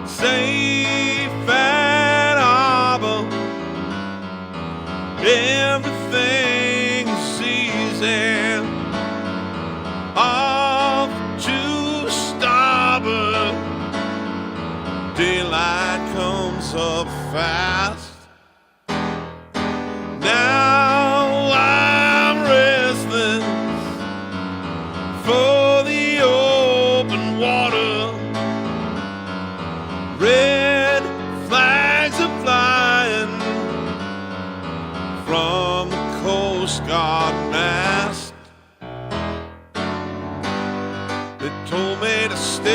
safe at harbor. Everything is easy. Off to starboard. Daylight comes up fast. Now I'm restless for the open water. Red flags are flying from the Coast Guard mast. They told me to stay.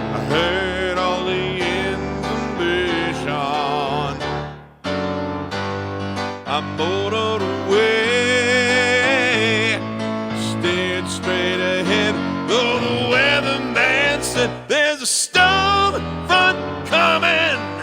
I heard all the information. I motored away, steered straight ahead, though the weatherman said there's a storm front coming.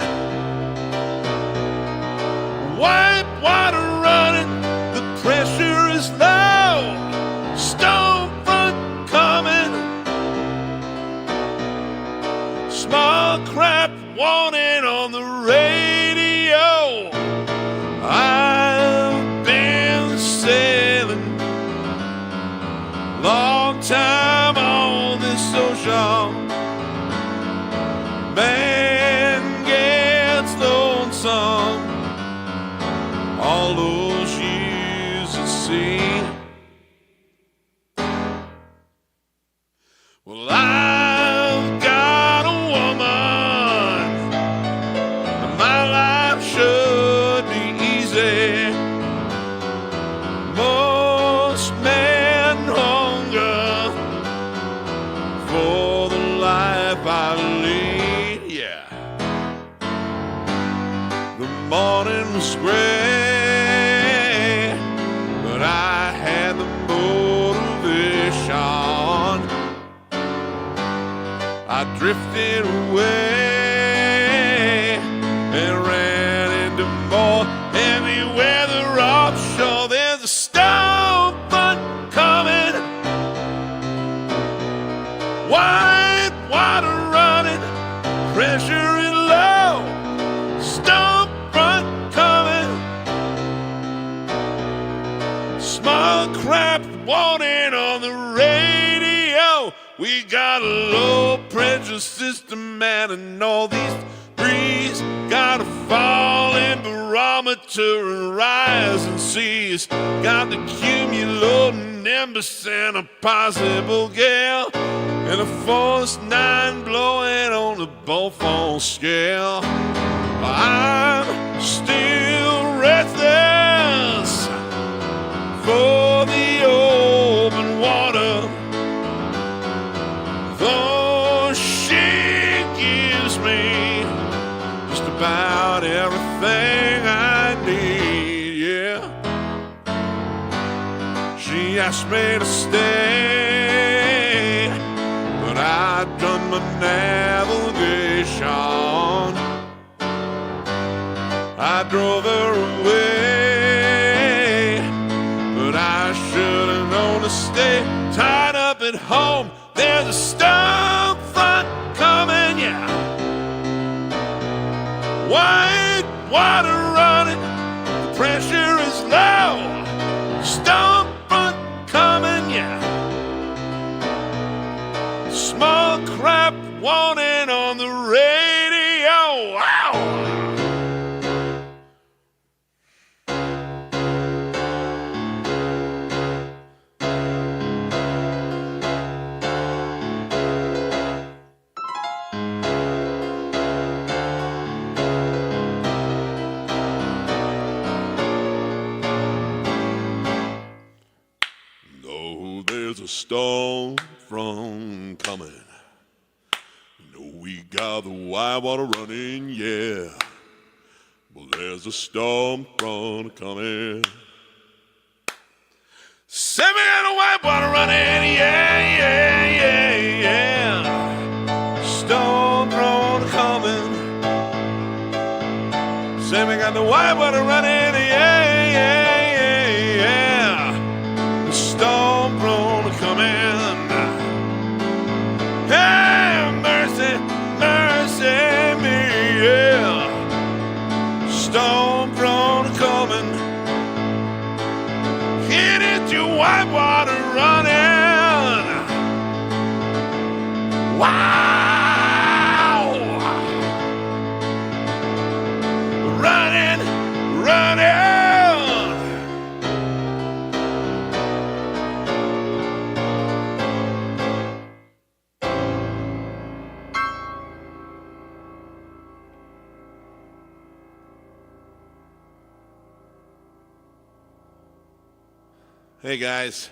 was gray, but I had the motivation. I drifted away and ran into more heavy weather offshore. There's a storm front coming, white water running, pressure is low. Storm front coming, small craft warning on the radio. We got a low pressure system and a northeast breeze. Got a falling barometer and rising seas. Got the cumulonimbus and a possible gale, and a force 9 blowing on the Beaufort scale. I'm still restless for the open water, though she gives me just about everything I need, yeah. She asked me to stay, but I'd done my navigation. I drove her away, but I should have known to stay tied up at home. There's a storm front coming, yeah. White water running, the pressure is low. Storm front coming, yeah. Small craft warning on the radio. Wow. There's a storm front coming. Know we got the white water running, yeah. Well, there's a storm front coming. Send me out the white water running, yeah, yeah, yeah, yeah. Storm front coming. Send me got the white water running, yeah, yeah, yeah, yeah. The storm front coming. Hey, mercy, mercy me, yeah. Storm front coming. Hit it, you white water running. Wow. Running, running. Hey guys,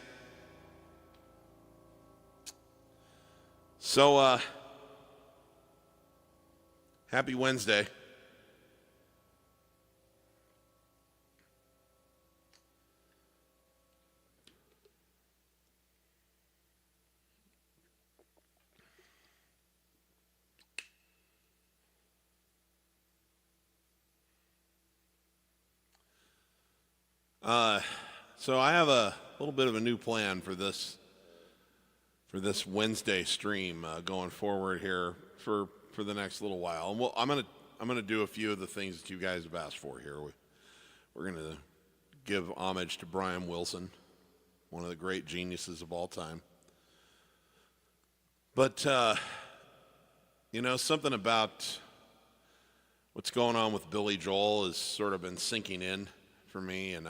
so happy Wednesday. So I have a little bit of a new plan for this Wednesday stream going forward here for the next little while. And I'm gonna do a few of the things that you guys have asked for here. We're gonna give homage to Brian Wilson, one of the great geniuses of all time. But something about what's going on with Billy Joel has sort of been sinking in for me, and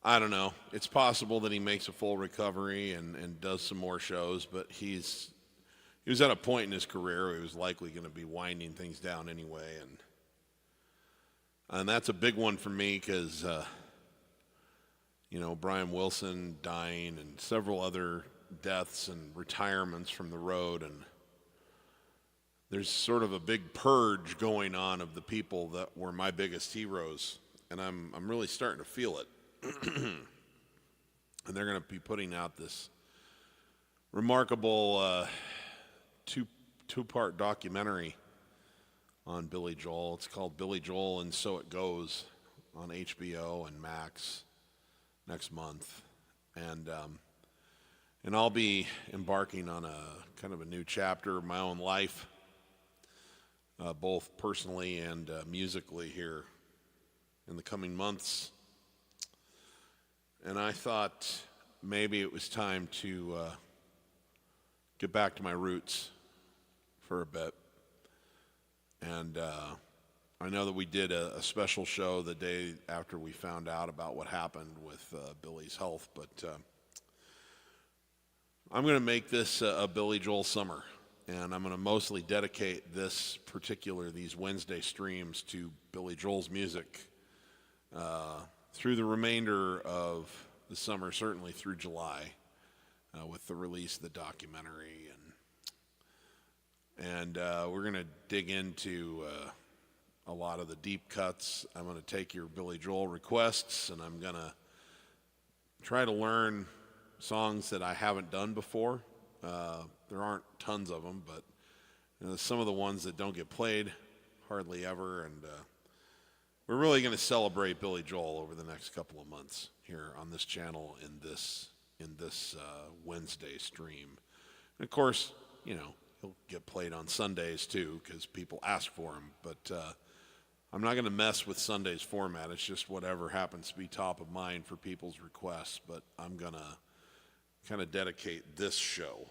I don't know. It's possible that he makes a full recovery and does some more shows, but he was at a point in his career where he was likely going to be winding things down anyway, and that's a big one for me because Brian Wilson dying and several other deaths and retirements from the road, and there's sort of a big purge going on of the people that were my biggest heroes, and I'm really starting to feel it. And they're going to be putting out this remarkable two-part documentary on Billy Joel. It's called Billy Joel and So It Goes on HBO and Max next month. And I'll be embarking on a kind of a new chapter of my own life, both personally and musically here in the coming months. And I thought maybe it was time to get back to my roots for a bit. And I know that we did a special show the day after we found out about what happened with Billy's health, but I'm going to make this a Billy Joel summer, and I'm going to mostly dedicate these Wednesday streams to Billy Joel's music through the remainder of the summer, certainly through July, with the release of the documentary, and we're going to dig into a lot of the deep cuts. I'm going to take your Billy Joel requests, and I'm going to try to learn songs that I haven't done before. There aren't tons of them, but some of the ones that don't get played hardly ever, and we're really going to celebrate Billy Joel over the next couple of months here on this channel in this Wednesday stream. And of course, he'll get played on Sundays too because people ask for him. But I'm not going to mess with Sunday's format. It's just whatever happens to be top of mind for people's requests. But I'm going to kind of dedicate this show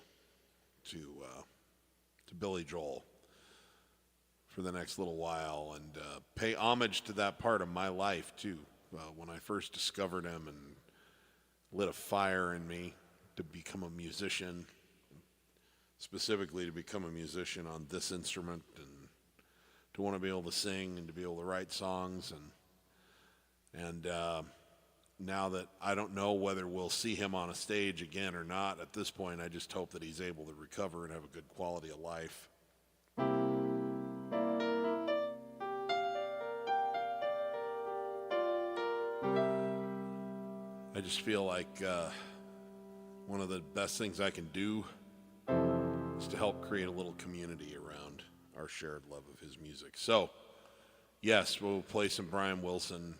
to Billy Joel for the next little while and pay homage to that part of my life too. When I first discovered him and lit a fire in me to become a musician, specifically to become a musician on this instrument and to want to be able to sing and to be able to write songs. And now that I don't know whether we'll see him on a stage again or not, at this point I just hope that he's able to recover and have a good quality of life. I just feel like one of the best things I can do is to help create a little community around our shared love of his music. So, yes, we'll play some Brian Wilson.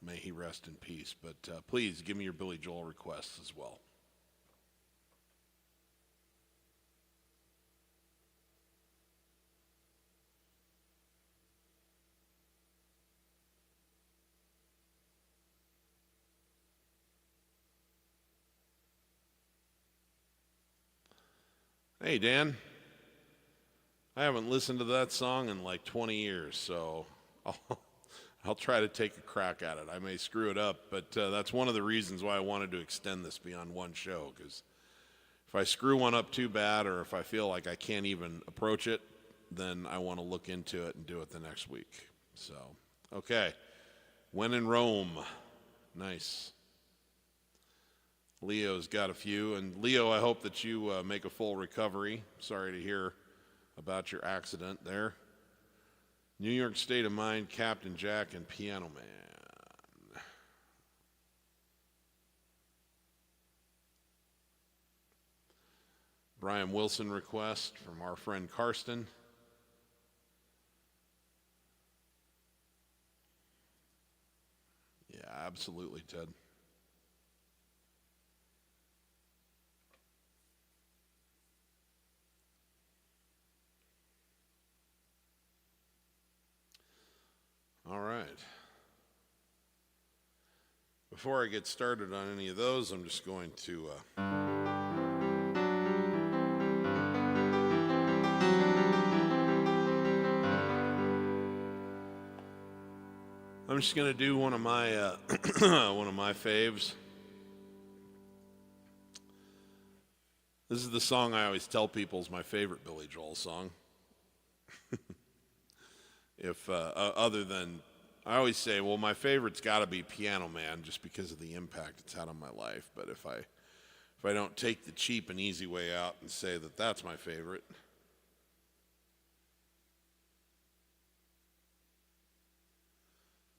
May he rest in peace. But please give me your Billy Joel requests as well. Hey, Dan. I haven't listened to that song in like 20 years, so I'll try to take a crack at it. I may screw it up, but that's one of the reasons why I wanted to extend this beyond one show, because if I screw one up too bad or if I feel like I can't even approach it, then I want to look into it and do it the next week. So, okay. When in Rome. Nice. Leo's got a few. And Leo, I hope that you make a full recovery. Sorry to hear about your accident there. New York State of Mind, Captain Jack, and Piano Man. Brian Wilson request from our friend Karsten. Yeah, absolutely, Ted. All right. Before I get started on any of those, I'm just going to do one of my one of my faves. This is the song I always tell people is my favorite Billy Joel song. If other than, I always say, well, my favorite's got to be Piano Man, just because of the impact it's had on my life. But if I don't take the cheap and easy way out and say that that's my favorite,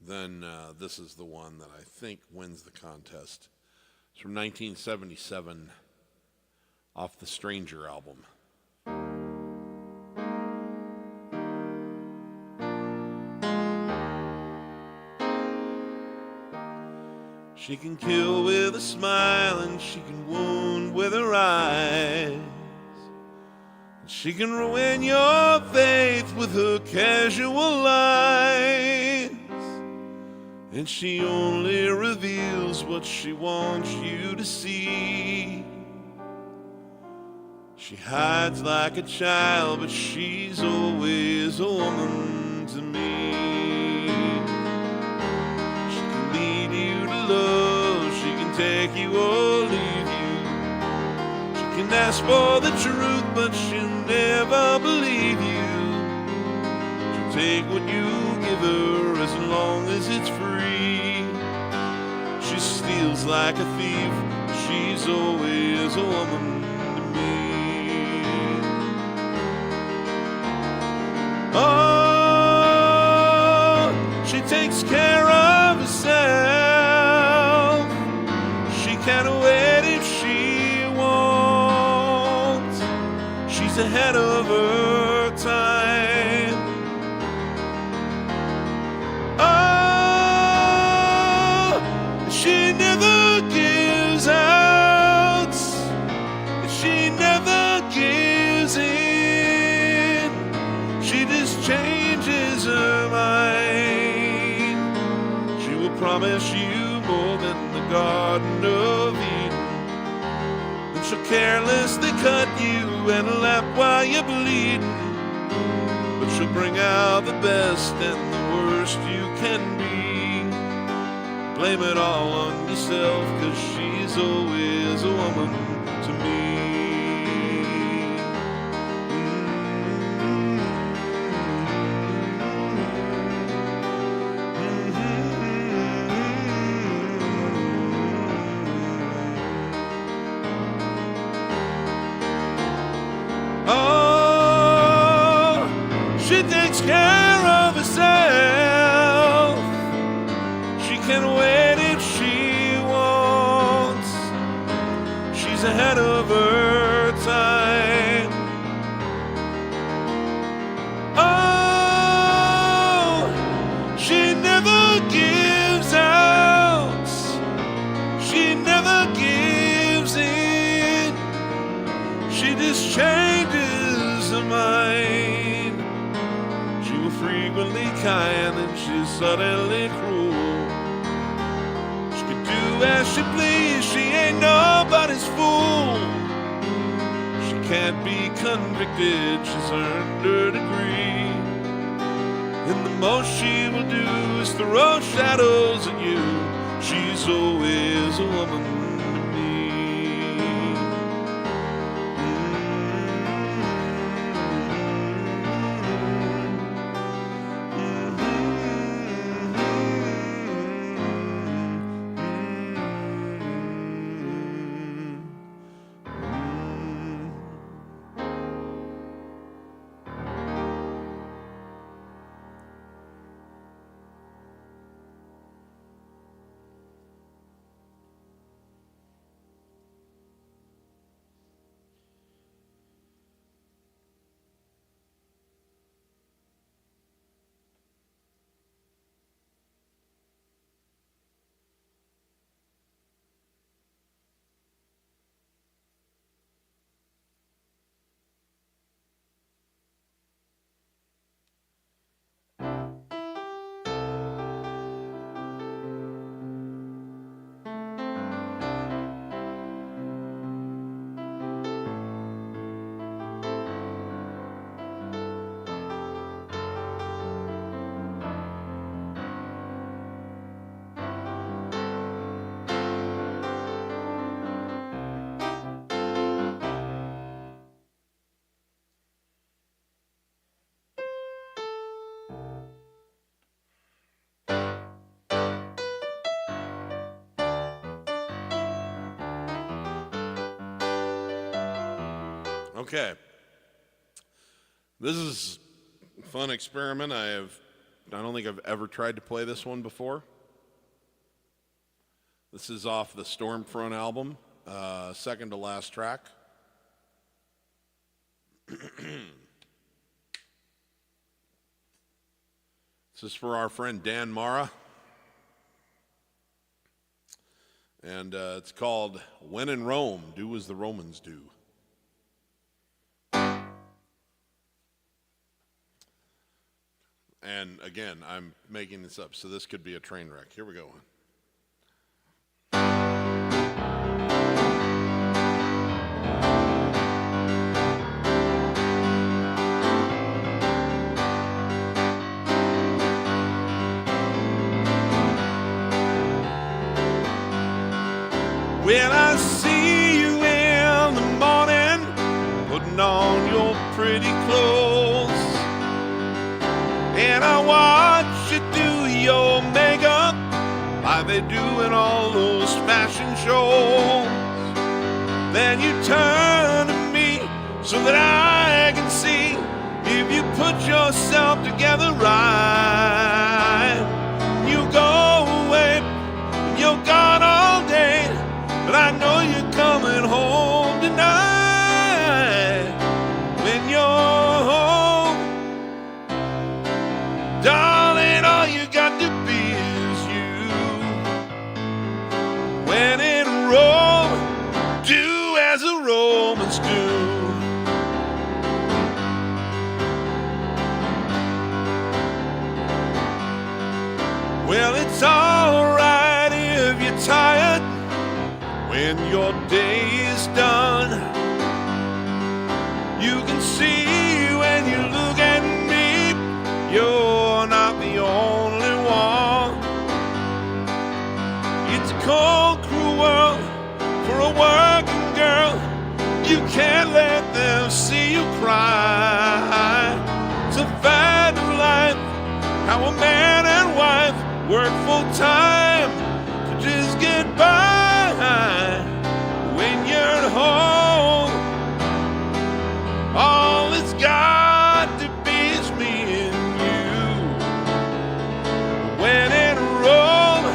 then this is the one that I think wins the contest. It's from 1977 off the Stranger album. She can kill with a smile and she can wound with her eyes. She can ruin your faith with her casual lies. And she only reveals what she wants you to see. She hides like a child, but she's always a woman to me. She can lead you to love, she can take you or leave you. She can ask for the truth, but she'll never believe you. She'll take what you give her as long as it's free. She steals like a thief, but she's always a woman to me. Oh, she takes care of herself. She can't wait if she won't. She's ahead of her time. Oh, she never gives out. She never gives in. She just changes her mind. She will promise you more than the Garden of Eden. And she'll carelessly cut you and laugh while you're bleeding. But she'll bring out the best and the worst you can be. Blame it all on yourself, 'cause she's always a woman to me. Oh, she takes care of herself. She can wait if she wants. She's ahead of her time. Oh, she never gives out. She never gives in. She just changes her mind. She will frequently kind and she's suddenly cruel. She can do as she please, she ain't nobody's fool. She can't be convicted, she's earned her degree. And the most she will do is throw shadows at you. She's always a woman to me. Okay. This is a fun experiment I have don't think I've ever tried to play this one before. This is off the Stormfront album, second to last track. This is for our friend Dan Mara. And it's called When in Rome, Do as the Romans Do. And again, I'm making this up, so this could be a train wreck. Here we go. When I see you in the morning, putting on your pretty clothes, and I watch you do your makeup like they do in all those fashion shows, then you turn to me so that I can see if you put yourself together right. You go away, and you're gone all day, but I know you're coming home tonight. When you're home, darling, all you got to be is you. When in Rome, do as the Romans do. Well, it's all right if you're tired when your day is done. You can see when you look at me, you're not the only one. It's a cold, cruel world for a working girl. You can't let them see you cry. It's a fact of life, how a man and wife work full time to just get by. When you're at home, all it's got to be is me and you. When in Rome,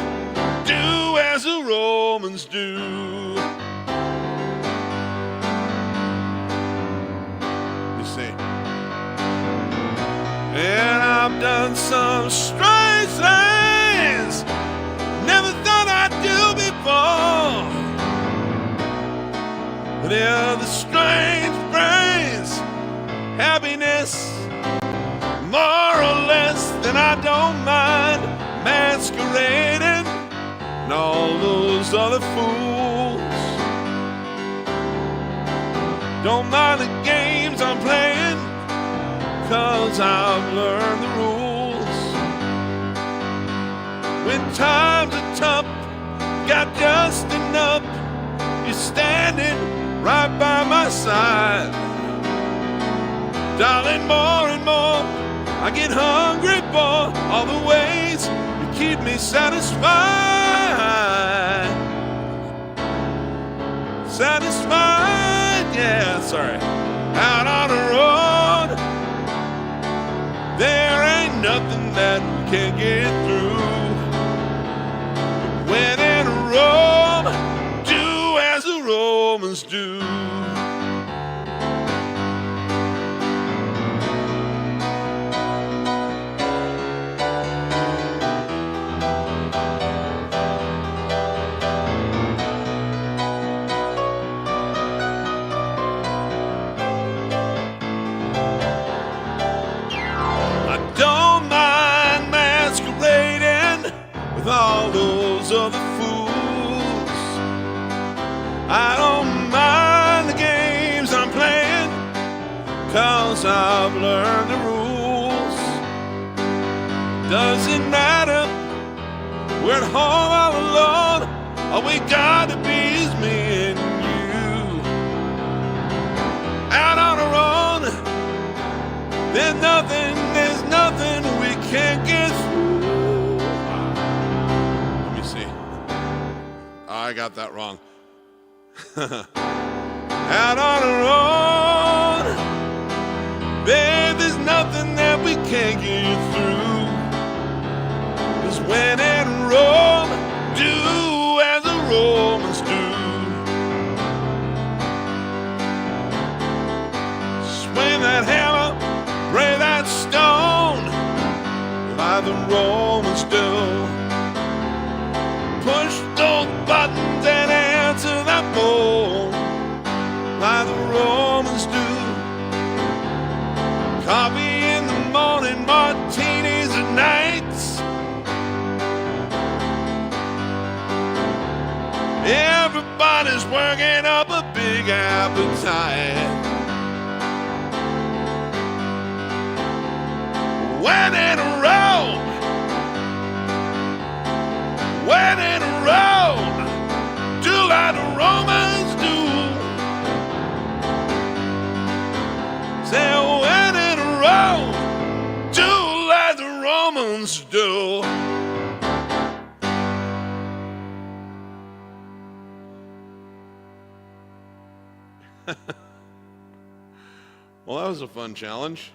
do as the Romans do. You see, and I've done some strange things never thought I'd do before. But yeah, the strange brains, happiness, more or less, then I don't mind masquerading and all those other fools. Don't mind the games I'm playing, 'cause I've learned the rules. When times are tough, got just enough, you're standing right by my side. Darling, more and more I get hungry for all the ways you keep me satisfied. Satisfied, yeah, sorry. Out on the road, there ain't nothing that we can't get through. When in Rome, do as the Romans do. I don't mind masquerading with all those other fools. I don't mind the games I'm playing, 'cause I've learned the rules. Doesn't matter, we're at home all alone, all we gotta be is me and you. Out on our own, there's nothing we can't get through. Let me see. I got that wrong. Out on the road, babe, there's nothing that we can't get through. When in Rome, do as the Romans do. Swing that hammer, break that stone, like the Romans do. Push those buttons and answer that phone, like the Romans do. Coffee in the morning, martinis at nights. Everybody's working up a big appetite. When in Rome, when in Rome, do like the Romans do. Say when in Rome, do like the Romans do. Well, that was a fun challenge.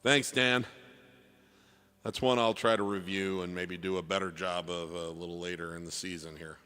Thanks, Dan. That's one I'll try to review and maybe do a better job of a little later in the season here.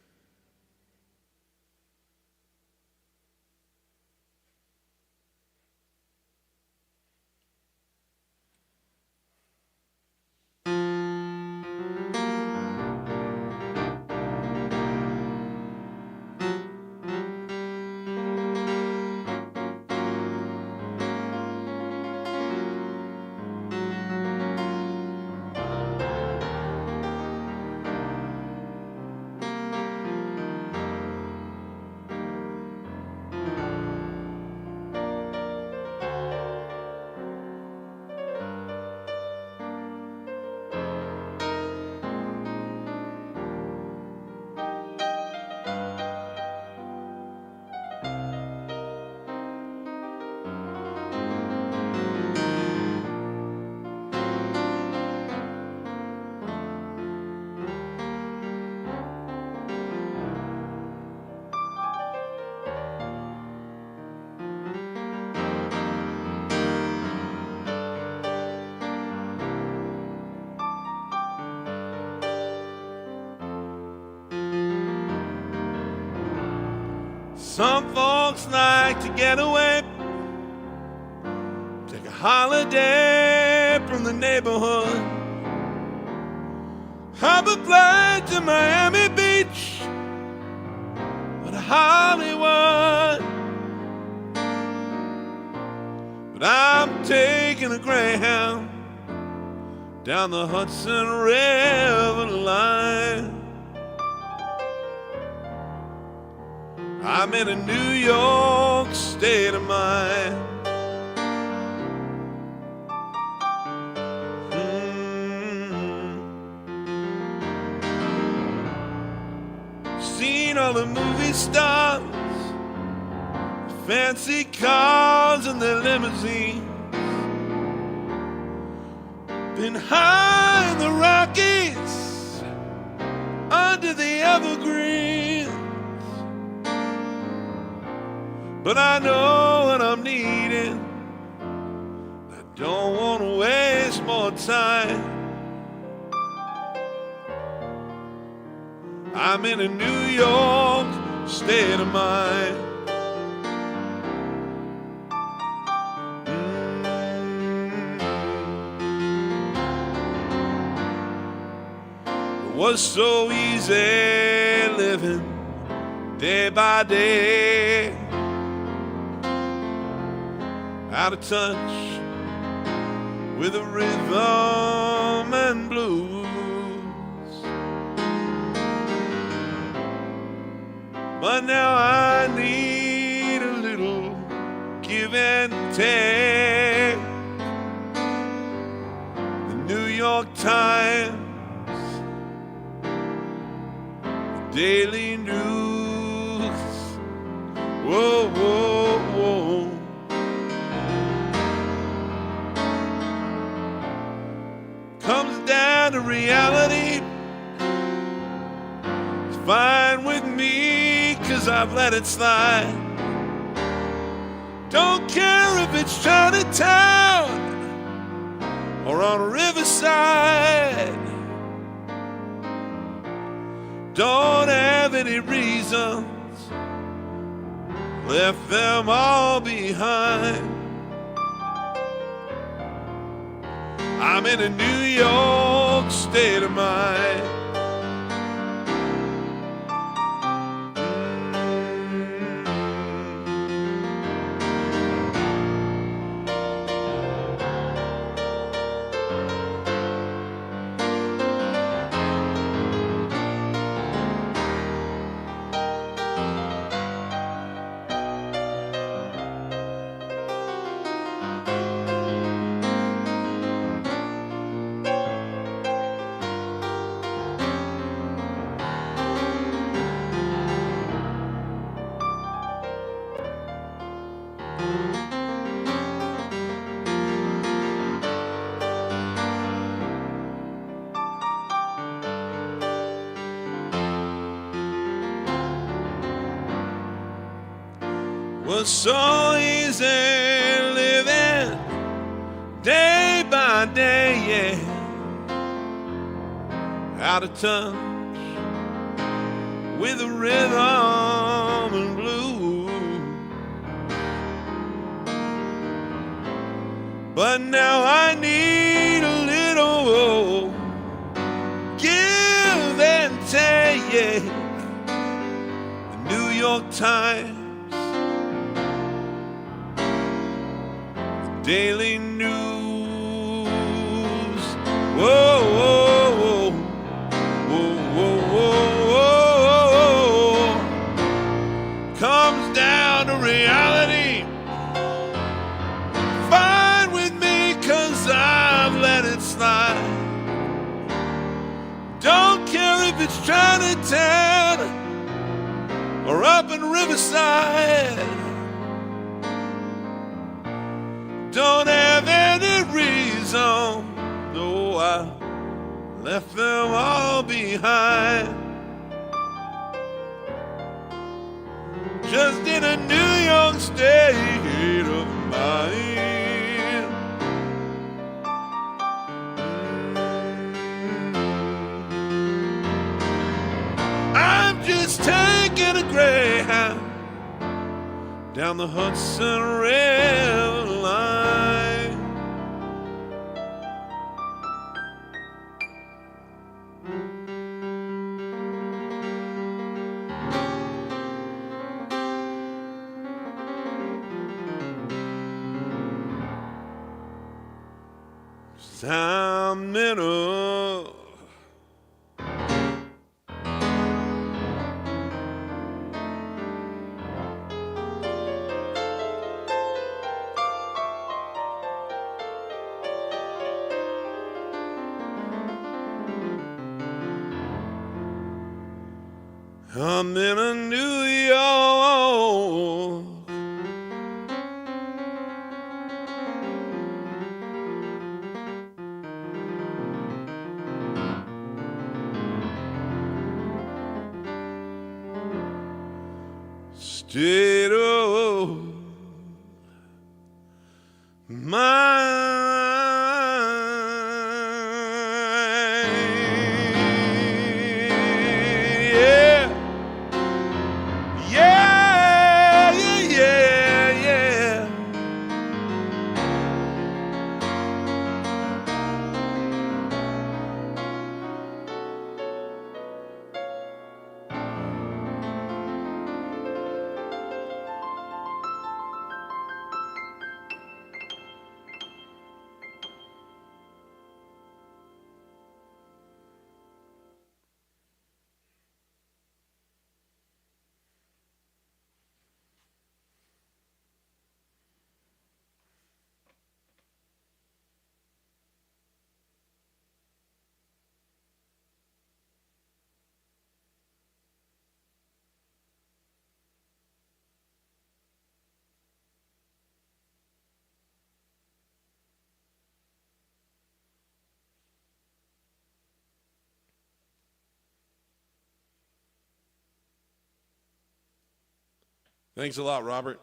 Some folks like to get away, take a holiday from the neighborhood, hop a flight to Miami Beach or to Hollywood. But I'm taking a Greyhound down the Hudson River line. I'm in a New York state of mind. Seen all the movie stars, fancy cars and their limousines. Been high in the Rockies, under the evergreens. But I know what I'm needing. I don't want to waste more time. I'm in a New York state of mind. It was so easy living day by day, out of touch with the rhythm and blues. But now I need a little give and take. The New York Times, the Daily News, whoa, whoa, whoa. Comes down to reality. It's fine with me, 'cause I've let it slide. Don't care if it's Chinatown or on a riverside. Don't have any reasons, left them all behind. I'm in a New York state of mind. Was so easy living day by day, yeah. Out of touch with the rhythm and blues. But now I need a little give and take, yeah. The New York Times, Daily News. Whoa, whoa, whoa, whoa, whoa, whoa. Comes down to reality. Fine with me, 'cause I've let it slide. Don't care if it's Chinatown or up in Riverside. Don't have any reason, no, I left them all behind. Just in a New York state of mind. I'm just taking a Greyhound down the Hudson River line. I'm in a I'm in a New York state of mind. Thanks a lot, Robert.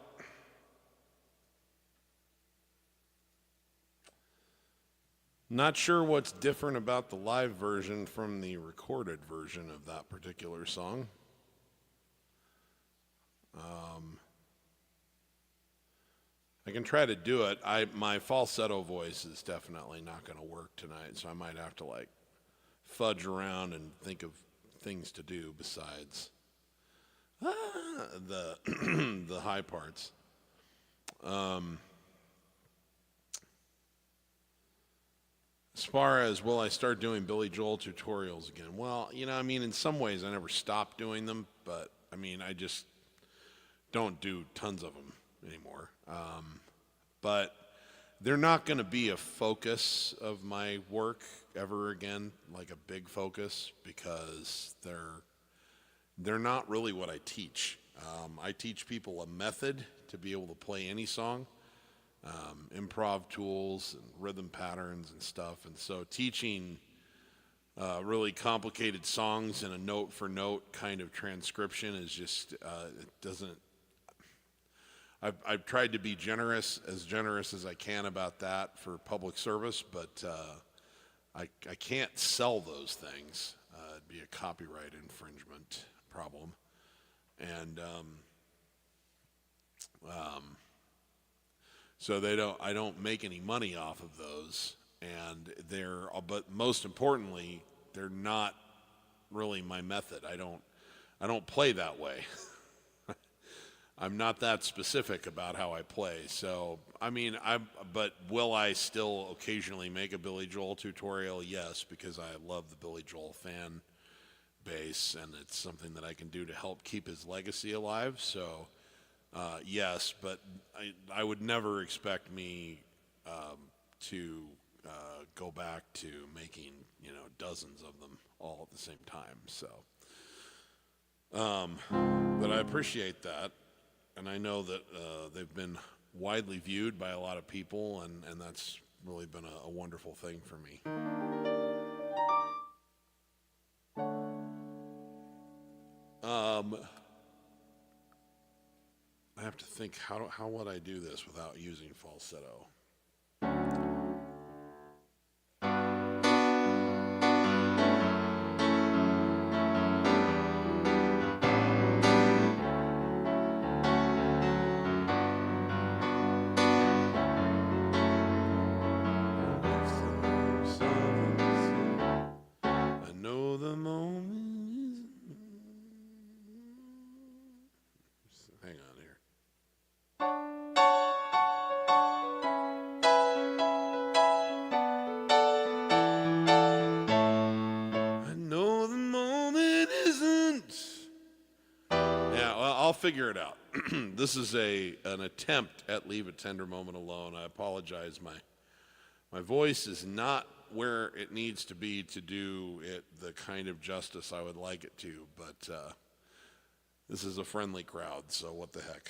Not sure what's different about the live version from the recorded version of that particular song. I can try to do it. My falsetto voice is definitely not going to work tonight, so I might have to like fudge around and think of things to do besides the the high parts. As far as will I start doing Billy Joel tutorials again? Well, I mean, in some ways I never stopped doing them, but I mean, I just don't do tons of them anymore. But they're not going to be a focus of my work ever again, like a big focus, because they're not really what I teach. I teach people a method to be able to play any song, improv tools and rhythm patterns and stuff. And so teaching really complicated songs in a note for note kind of transcription is just, it doesn't. I've tried to be generous as I can about that for public service, but I can't sell those things. It'd be a copyright infringement problem, and so I don't make any money off of those, and but most importantly, they're not really my method. I don't play that way. I'm not that specific about how I play. So, I mean, but will I still occasionally make a Billy Joel tutorial? Yes, because I love the Billy Joel fan base, and it's something that I can do to help keep his legacy alive. So, yes, but I would never expect me to go back to making, dozens of them all at the same time. So, but I appreciate that. And I know that they've been widely viewed by a lot of people, and that's really been a wonderful thing for me. I have to think, how would I do this without using falsetto? Hang on here. I know the moment isn't. Yeah, well, I'll figure it out. This is an attempt at Leave a Tender Moment Alone. I apologize. My voice is not where it needs to be to do it the kind of justice I would like it to, but this is a friendly crowd, so what the heck.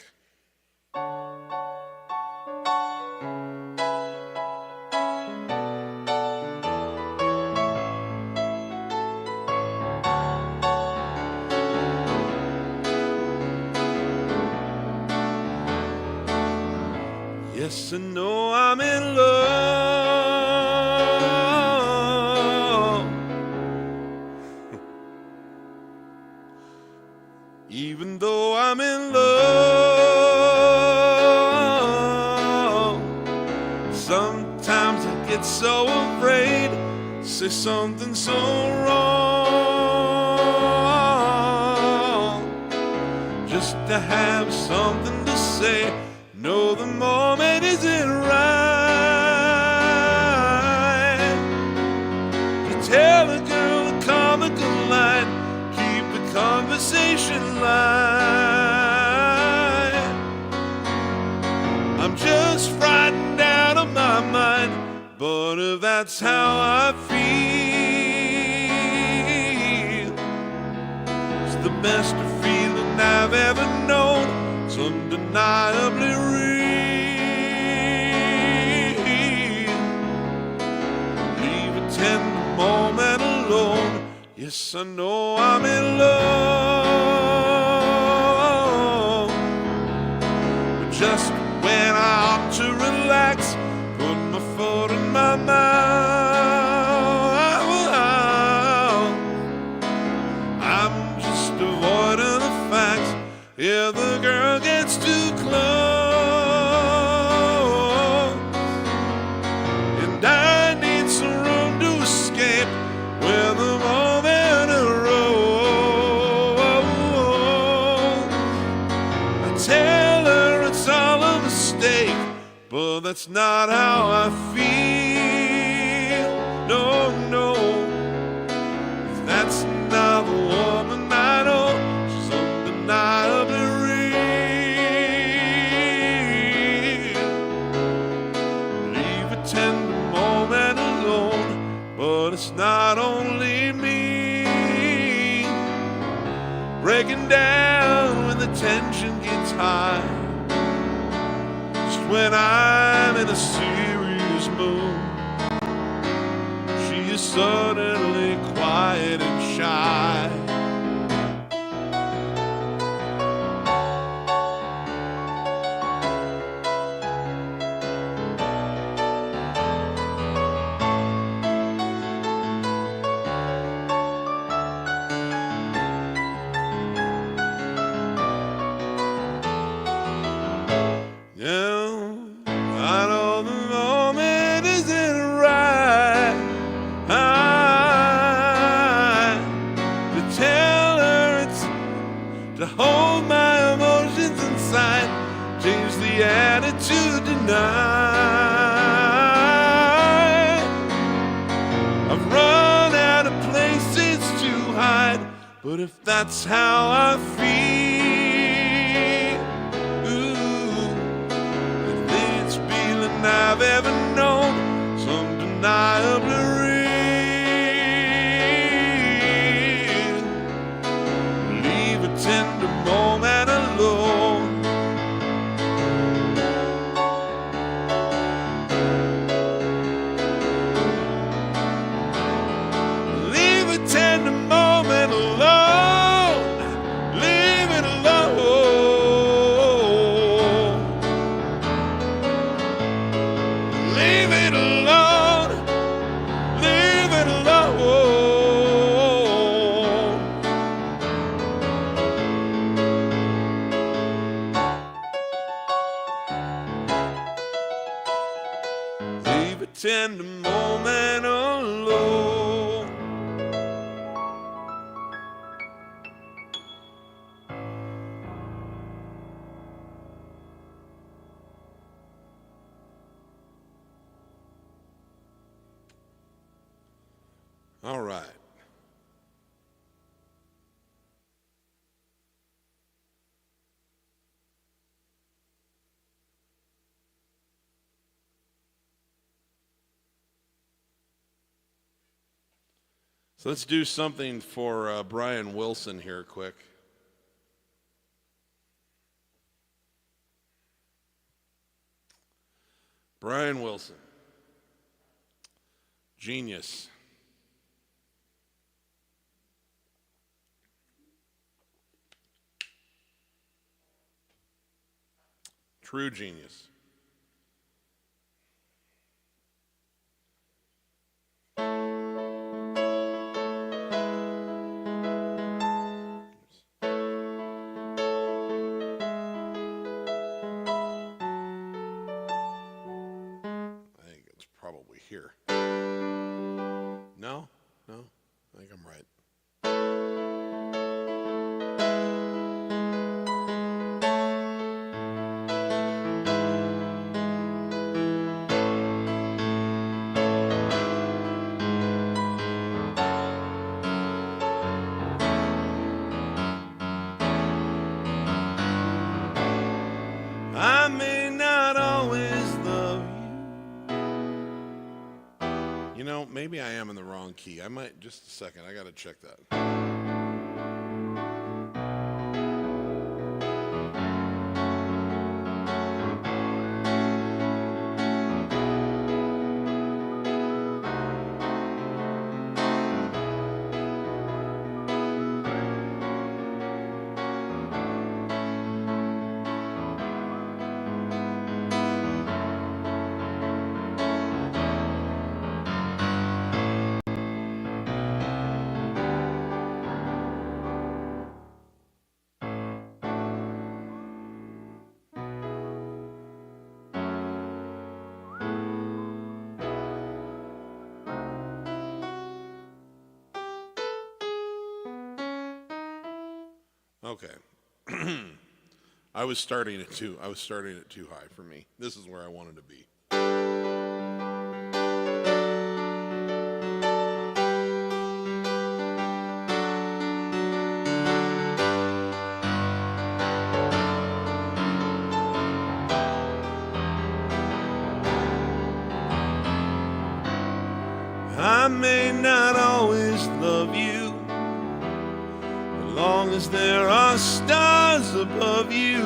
Yes, I know I'm in love. Even though I'm in love, sometimes I get so afraid to say something so wrong, just to have something to say. No, the moment isn't right to tell a girl a comical line, keep the conversation light. I'm just frightened out of my mind, but if that's how I feel, it's the best feeling I've ever known. It's undeniably real. Leave a tender moment alone. Yes, I know I'm in love, but just when I ought to relax, put my foot in my mind, that's not how I feel. No, no, that's not the woman I know. She's undeniably real. Leave a tender moment alone, but it's not only me breaking down when the tension gets high. Just when I'm in a serious mood, she is suddenly quiet and shy. To hold my emotions inside, change the attitude tonight. I've run out of places to hide, but if that's how I feel, ooh, if it's feeling I've ever known, it's undeniably real. Leave a tender moment alone. Leave a tender moment alone. Leave it alone. Leave it alone. Leave it alone. Leave a tender moment alone. All right. So let's do something for Brian Wilson here quick. Brian Wilson. Genius. True genius. Probably here. No? No? I think I'm right. I may not always love you. You know, maybe I am in the wrong key. I might, just a second, I gotta check that. Okay. I was starting it too high for me. This is where I wanted to be. I may not always love you, as long as there are stars above you.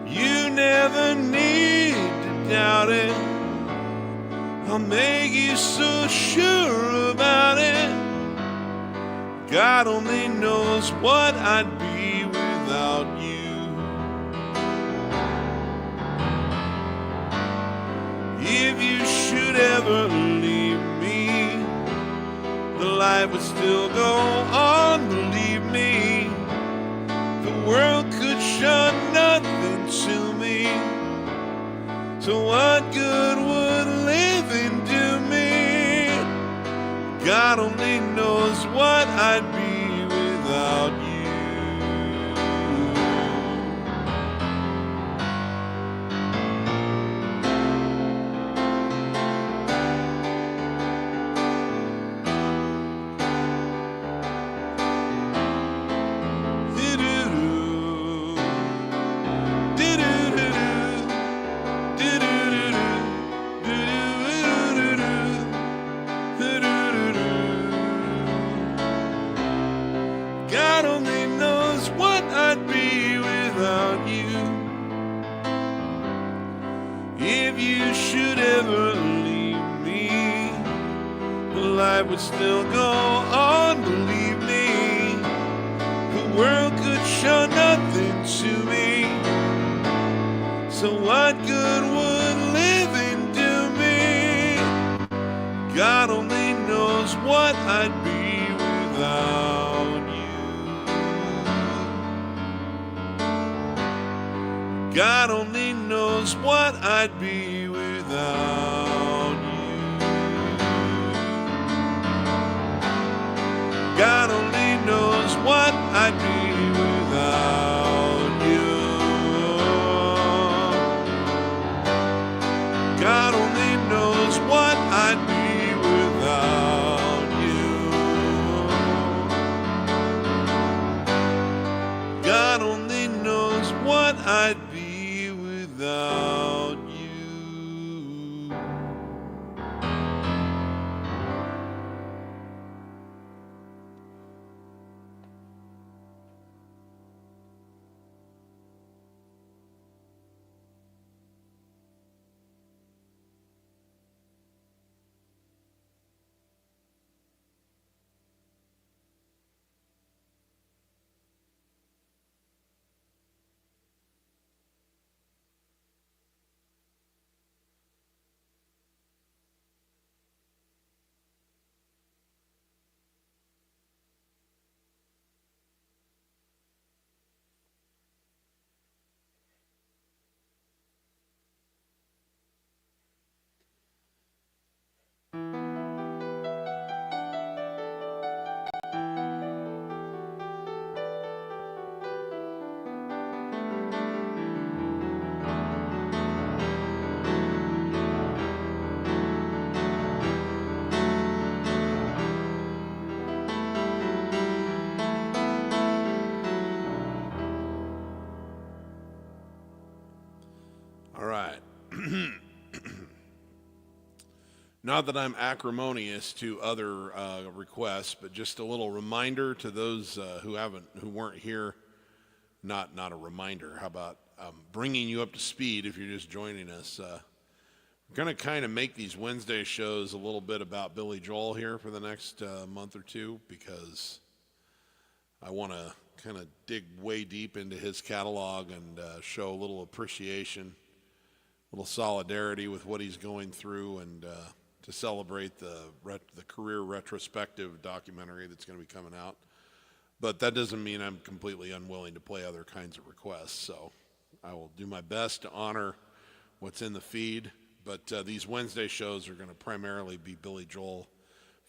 You never need to doubt it. I'll make you so sure about it. God only knows what I'd be without you. If you should ever leave me, the light would still go on, believe me. The world could show nothing to me. So what good would living do me? God only knows what I'd be without you. God only knows what I'd be without you. If you should ever leave me, the light would still go on, believe me. The world could show nothing to me. So what good would living do me? God only knows what I'd be without you. God only knows what I'd be without you. God only knows what I'd be without you. God only knows what I'd be without you. God only knows what I'd be without you. All right. Not that I'm acrimonious to other requests, but just a little reminder to those who weren't here. Not a reminder. How about bringing you up to speed if you're just joining us? We're going to kind of make these Wednesday shows a little bit about Billy Joel here for the next month or two, because I want to kind of dig way deep into his catalog and show a little appreciation, a little solidarity with what he's going through, and to celebrate the career retrospective documentary that's going to be coming out. But that doesn't mean I'm completely unwilling to play other kinds of requests. So I will do my best to honor what's in the feed. But these Wednesday shows are going to primarily be Billy Joel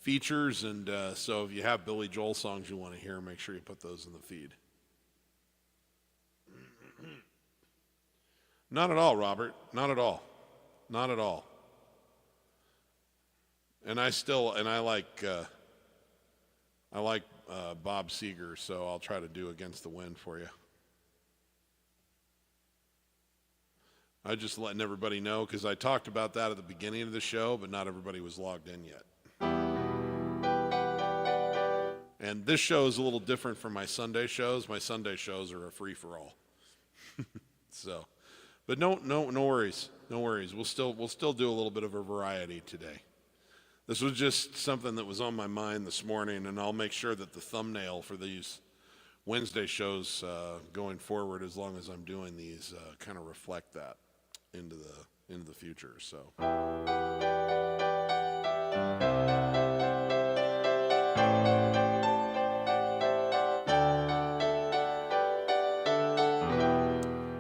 features. And so if you have Billy Joel songs you want to hear, make sure you put those in the feed. Not at all, Robert. Not at all. Not at all. And I like Bob Seger, so I'll try to do Against the Wind for you. I'm just letting everybody know because I talked about that at the beginning of the show, but not everybody was logged in yet. And this show is a little different from my Sunday shows. My Sunday shows are a free-for-all. So, but no worries. No worries. We'll still do a little bit of a variety today. This was just something that was on my mind this morning, and I'll make sure that the thumbnail for these Wednesday shows going forward, as long as I'm doing these, kind of reflect that into the future. So.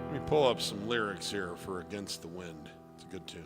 Let me pull up some lyrics here for Against the Wind. It's a good tune.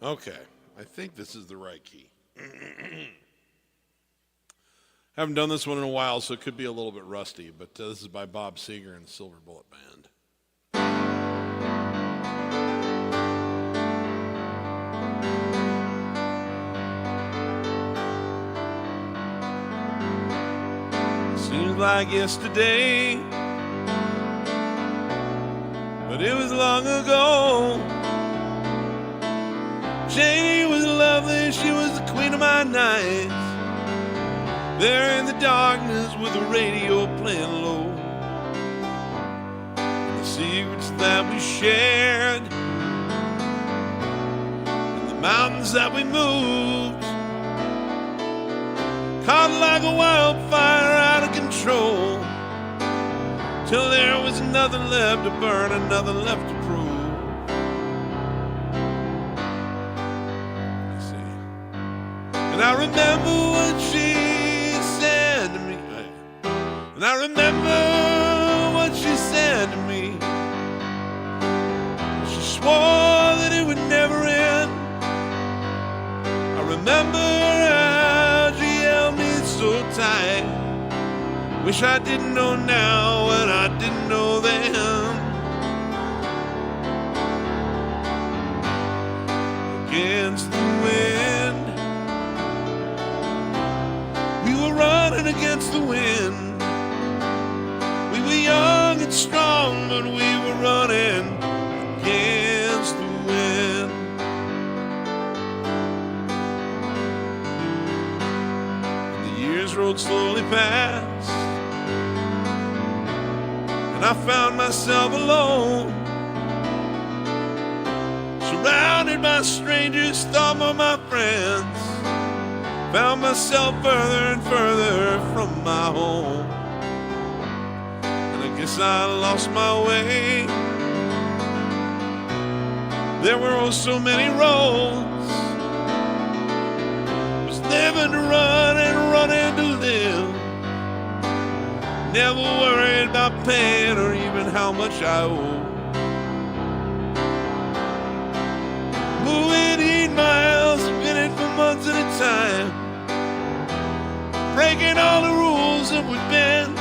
Okay, I think this is the right key. Haven't done this one in a while, so it could be a little bit rusty, but this is by Bob Seger and the Silver Bullet Band. Seems like yesterday, but it was long ago. Janie was lovely, she was the queen of my nights. There in the darkness with the radio playing low. And the secrets that we shared, and the mountains that we moved, caught like a wildfire out of control, till there was nothing left to burn and nothing left to prove. And I remember what she said to me. And I remember what she said to me. She swore that it would never end. I remember how she held me so tight. Wish I didn't know now what I didn't know then. Against the wind, running against the wind. We were young and strong, but we were running against the wind. And the years rolled slowly past, and I found myself alone, surrounded by strangers, thought were my friends. Found myself further and further from my home. And I guess I lost my way. There were oh so many roads. Was living to run and running to live. Never worried about paying or even how much I owe. Moving 8 miles, spinning for months at a time, breaking all the rules that would bend.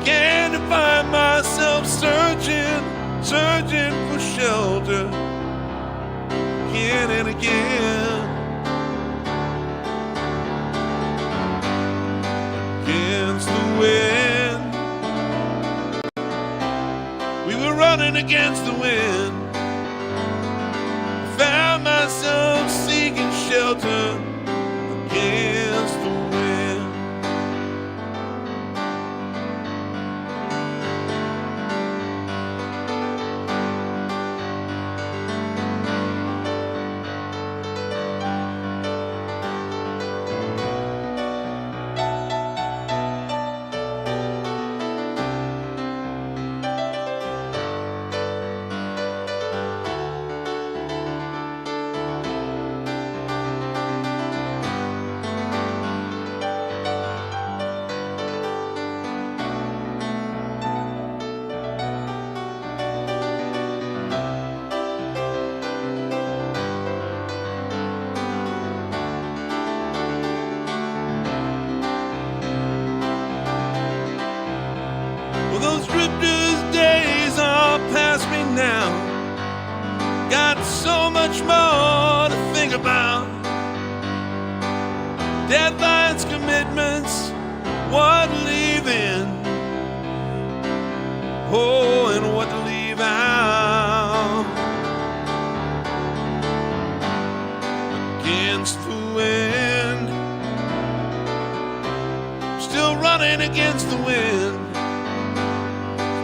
Began to find myself searching for shelter again and again. Against the wind, we were running against the wind. Found myself seeking shelter against the wind. much more to think about. Deadlines, commitments, what to leave in, oh, and what to leave out. Against the wind, still running against the wind.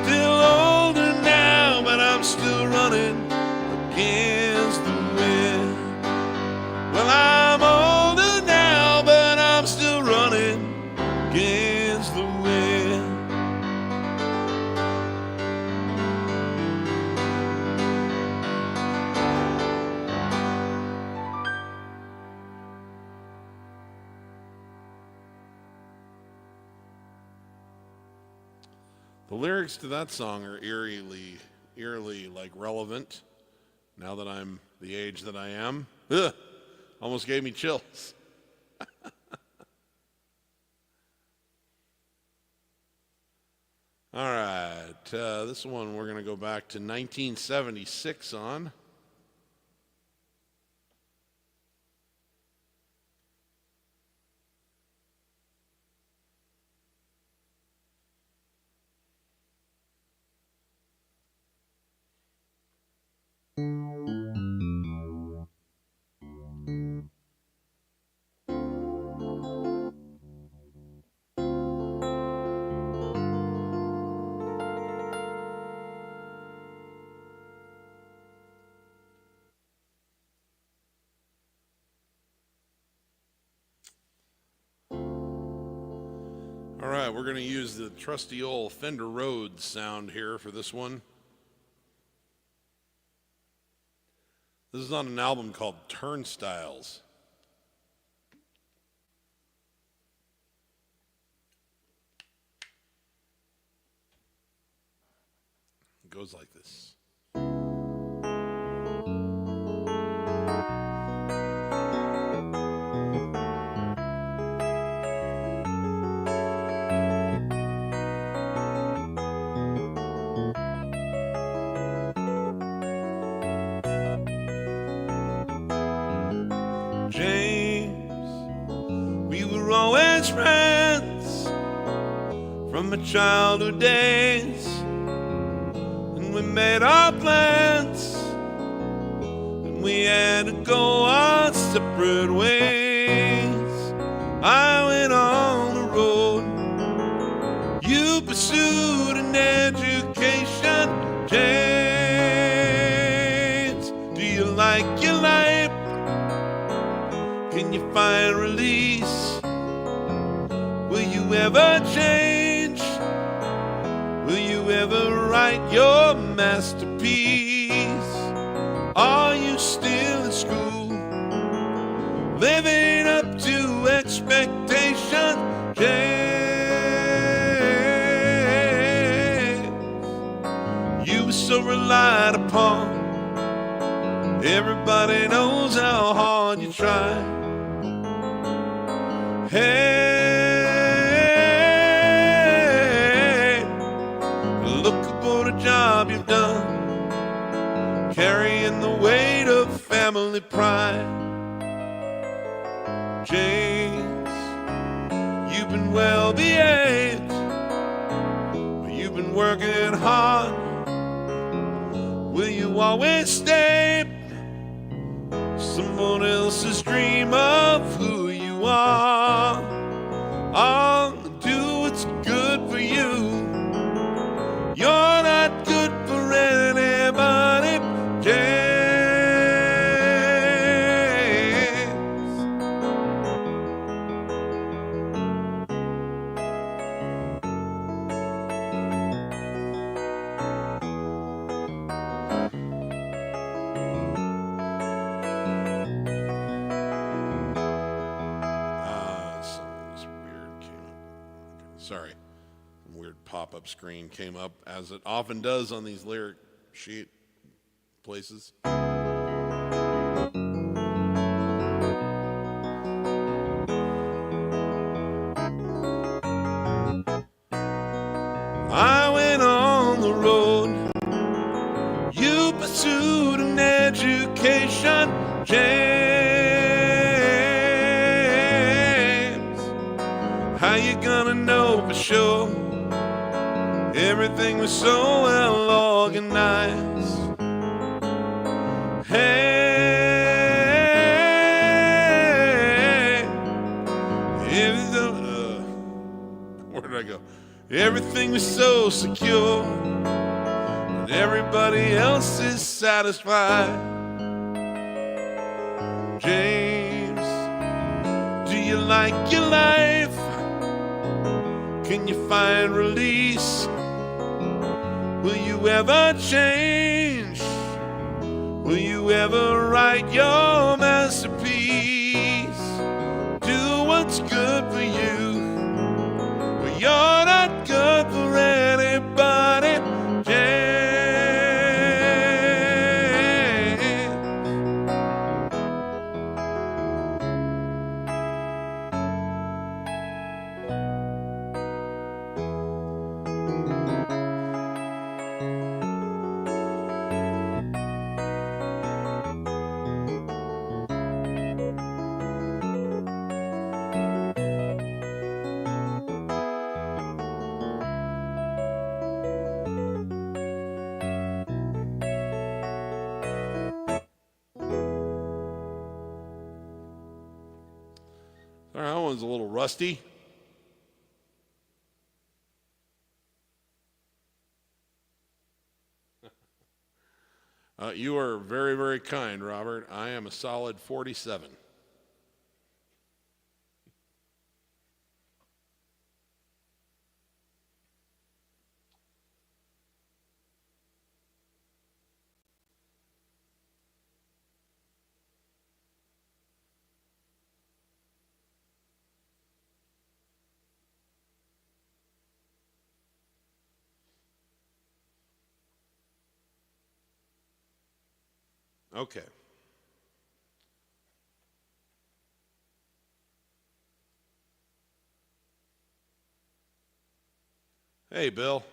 Still older now, but I'm still running against the wind. Well, I'm older now, but I'm still running against the wind. The lyrics to that song are eerily like relevant now that I'm the age that I am. Ugh, almost gave me chills. All right, this one we're going to go back to 1976 on. All right, we're going to use the trusty old Fender Rhodes sound here for this one. This is on an album called Turnstiles. It goes like this. James, we were always friends from my childhood days, and we made our plans, and we had to go our separate ways. I went on the road, you pursued an education. James, do you like your life? Can you find release? Will you ever change? Will you ever write your masterpiece? Are you still in school, living up to expectation? James, you were so relied upon. Everybody knows how hard you try. Hey, look at what a job you've done, carrying the weight of family pride. James, you've been well behaved, you've been working hard. Will you always stay someone else's dream of who you are? I'll do what's good for you. You're not good for anybody, James. Sorry, some weird pop-up screen came up, as it often does on these lyric sheet places. I went on the road, you pursued an education. gonna know for sure? Everything was so well organized. Hey, where did I go? Everything was so secure, and everybody else is satisfied. James, do you like your life? Can you find release? Will you ever change? Will you ever write your masterpiece? Do what's good for you, but you're not good for anybody, James. All right, that one's a little rusty. You are very, very kind, Robert. I am a solid 47. Okay. Hey, Bill.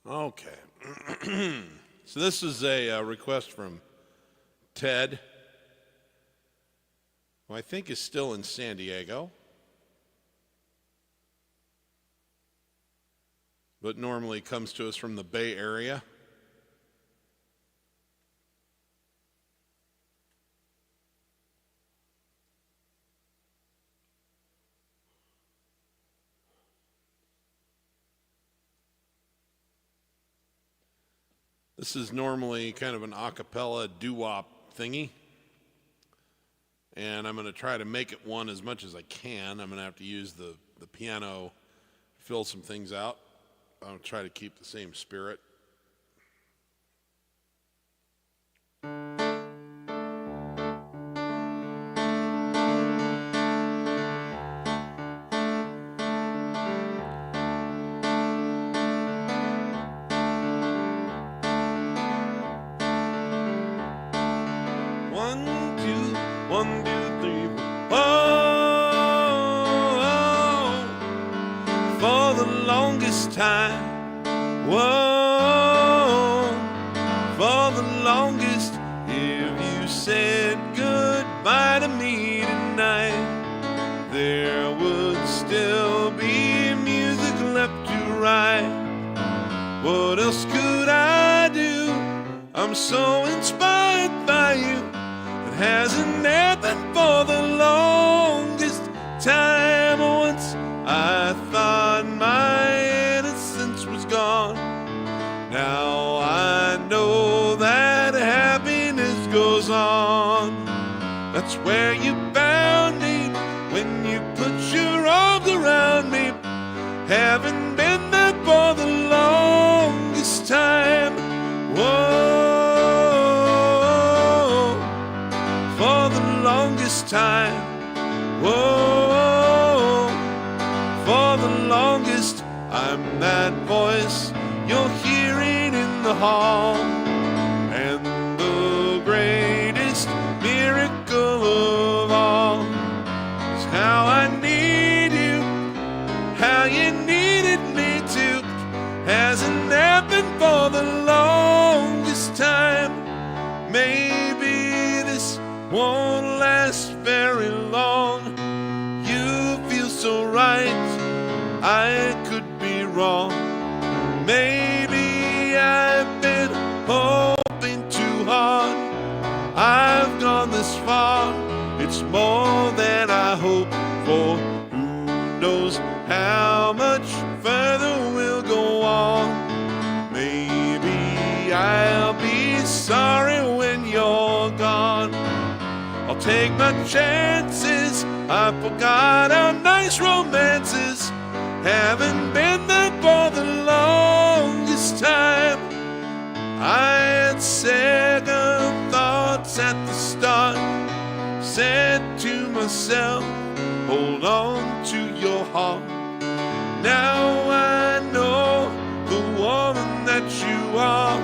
Okay. So this is a request from Ted, who I think is still in San Diego, but normally comes to us from the Bay Area. This is normally kind of an a cappella doo-wop thingy, and I'm going to try to make it one as much as I can. I'm going to have to use the piano, fill some things out. I'll try to keep the same spirit. One, two, three, oh, for the longest time, whoa, for the longest, if you said goodbye to me tonight, there would still be music left to write. What else could I do? I'm so inspired by you. Hasn't happened for the longest time. Once I thought my innocence was gone. Now I know that happiness goes on. That's where you found me when you put your arms around me. Haven't been there for the longest time. Whoa, for the longest time. Whoa, for the longest. I'm that voice you're hearing in the hall. And the greatest miracle of all is how I need you, how you needed me to. Hasn't happened for the longest time. Maybe this won't last very long. You feel so right, I could be wrong. Maybe I've been hoping too hard. I've gone this far, it's more than I hoped for. Who knows how much further we'll go on. Maybe I'll be sorry when you're gone. I'll take my chances, I forgot our nice romances. Haven't been there for the longest time. I had second thoughts at the start. Said to myself, hold on to your heart. Now I know the woman that you are.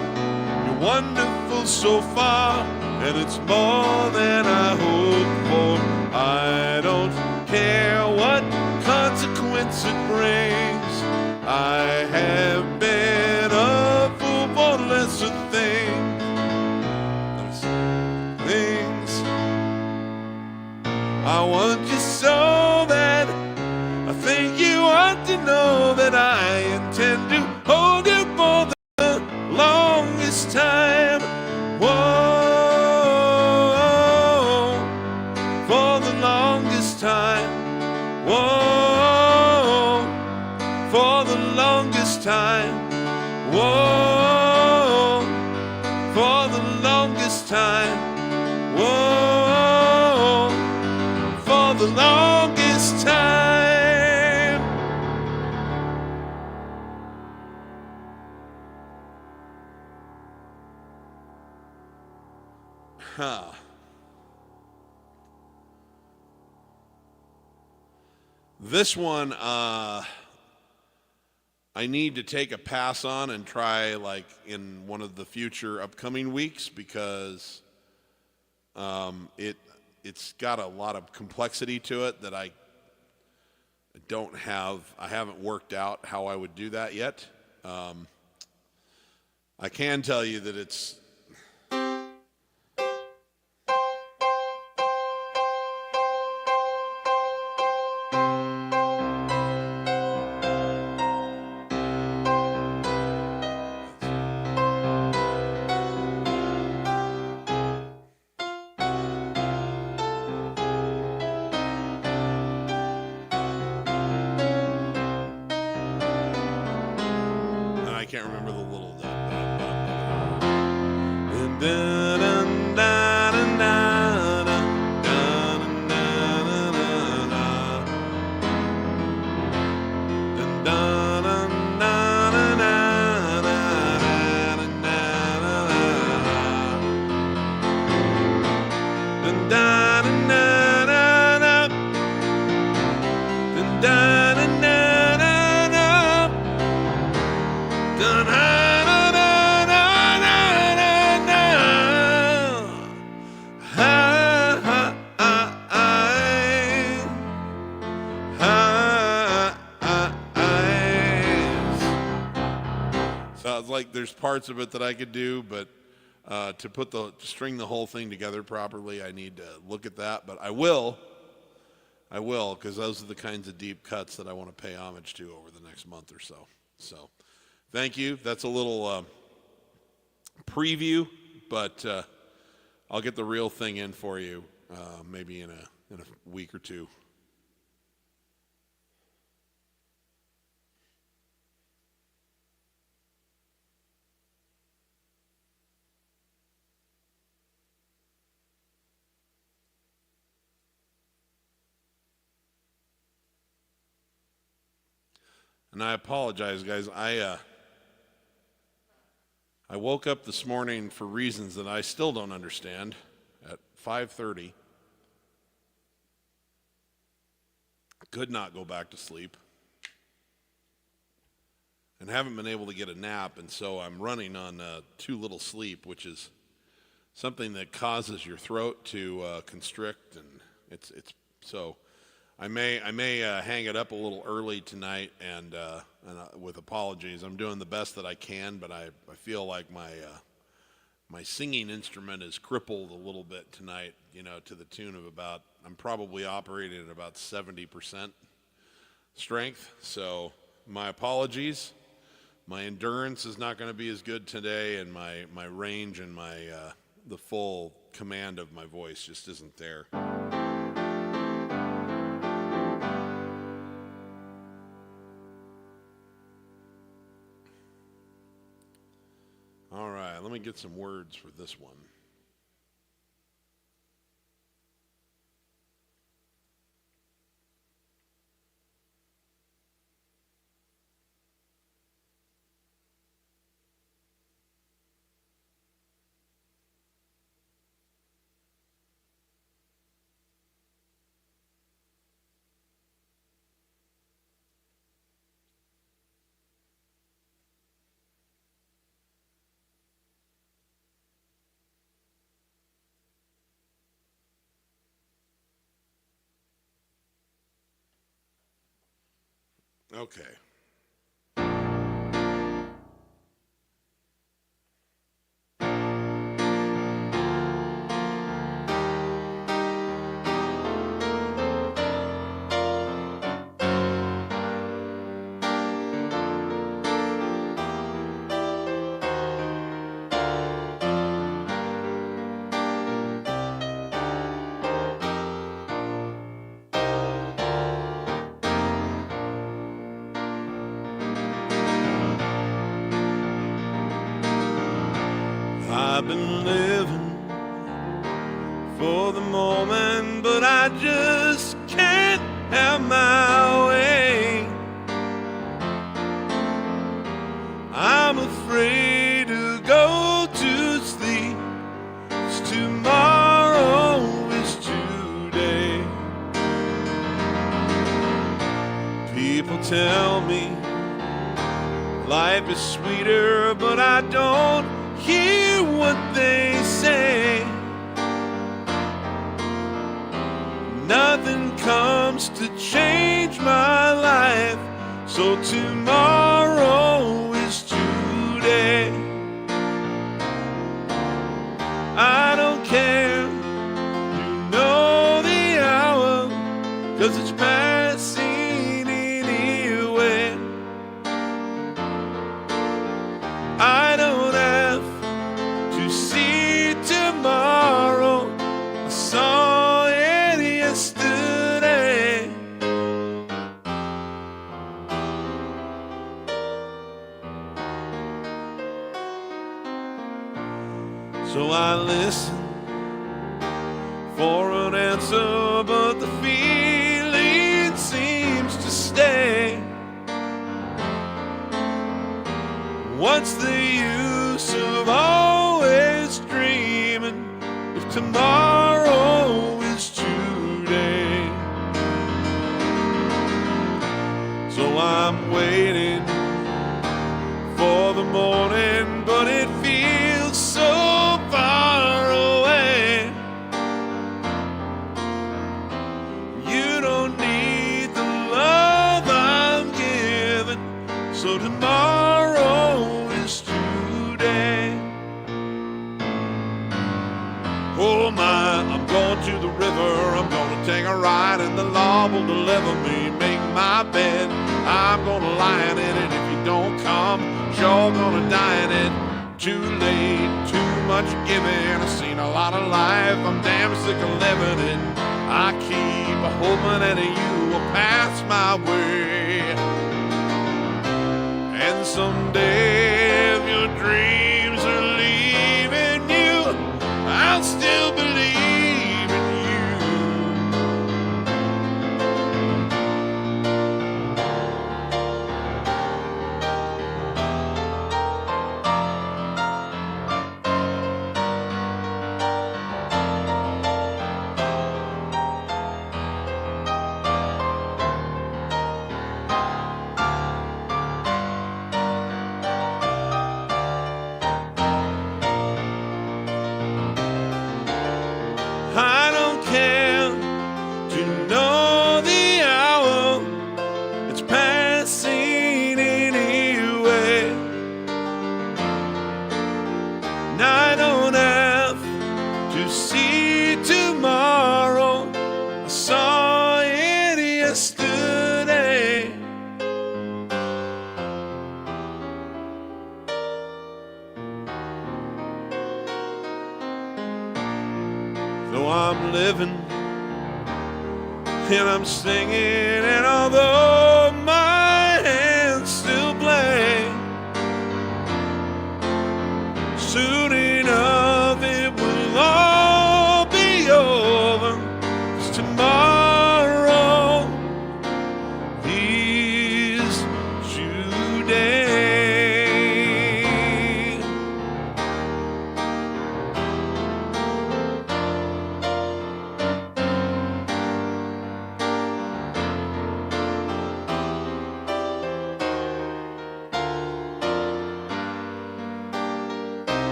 You're wonderful so far, and it's more than I hoped for. I don't care what consequence it brings. I have been a fool for lesser things. I want you so bad. I think you ought to know that I intend to hold you for the longest time. Whoa, for the longest time. Whoa, for the longest time. Whoa, for the longest time. Whoa, for the longest time. Huh. This one, I need to take a pass on and try like in one of the future upcoming weeks because it's got a lot of complexity to it that I haven't worked out how I would do that yet. I can tell you that it's I can't remember the little sounds like there's parts of it that I could do, but to string the whole thing together properly, I need to look at that. But I will, because those are the kinds of deep cuts that I want to pay homage to over the next month or so. So, thank you. That's a little preview, but I'll get the real thing in for you maybe in a week or two. And I apologize, guys. I woke up this morning for reasons that I still don't understand at 5:30. Could not go back to sleep. And haven't been able to get a nap, and so I'm running on too little sleep, which is something that causes your throat to constrict, and it's so. I may hang it up a little early tonight, and with apologies. I'm doing the best that I can, but I feel like my singing instrument is crippled a little bit tonight. To the tune of about, I'm probably operating at about 70% strength. So my apologies. My endurance is not going to be as good today, and my range and the full command of my voice just isn't there. All right, let me get some words for this one. Okay. I've been living for the moment, but I just can't have my way. I'm afraid to go to sleep, 'cause tomorrow is today. People tell me life is sweeter, but I don't hear what they say. Nothing comes to change my life, so tomorrow is today. I don't care, you know the hour, 'cause it's passing anyway. I don't have to see tomorrow, I saw it yesterday. So I listen for an answer, but the feeling seems to stay. What's the use of always dreaming if tomorrow is today? So I'm waiting for the morning, but it feels so far away. You don't need the love I'm giving, so tomorrow is today. Oh my, I'm going to the river, I'm gonna take a ride, and the law will deliver me, make my bed. I'm gonna lie in it, and if you don't come, sure gonna die in it. Too late, too much giving, I've seen a lot of life, I'm damn sick of living it. I keep hoping that you will pass my way. And someday if your dreams are leaving you, I'll still believe in you. see tomorrow. I saw it yesterday. So I'm living and I'm singing, and although my hands still blank, soon enough it will all be over, 'cause tomorrow is today.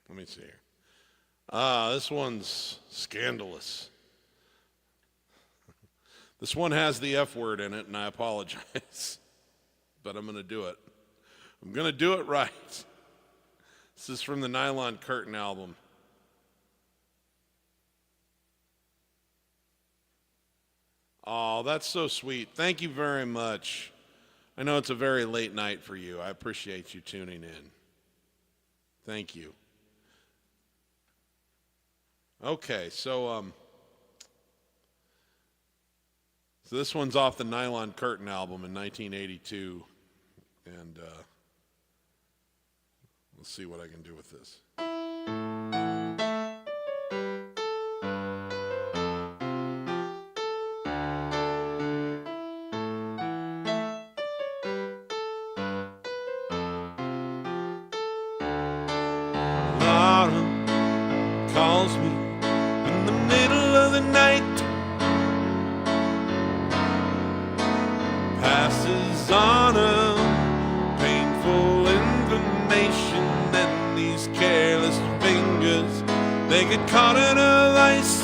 Let me see here. This one's scandalous. This one has the F word in it, and I apologize. But I'm going to do it. I'm going to do it right. This is from the Nylon Curtain album. Oh, that's so sweet. Thank you very much. I know it's a very late night for you. I appreciate you tuning in. Thank you. Okay, so this one's off the Nylon Curtain album in 1982, and let's see what I can do with this. Laura calls me in the middle of the night, passes on a painful information, and these careless fingers, they get caught in a vice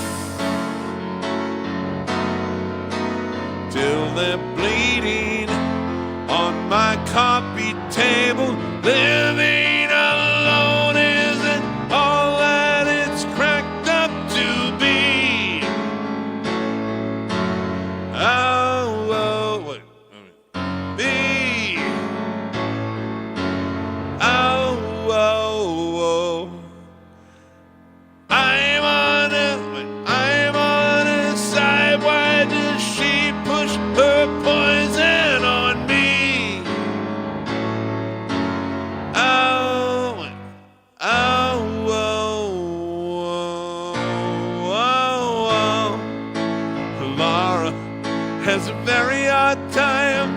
till they're bleeding on my coffee table. Living alone isn't all that it's cracked up to be. Oh, oh, wait, be. Oh, oh, oh. I'm on her side. Why does she push her poison on me? Oh, oh, oh, oh, oh. Laura has a very hard time.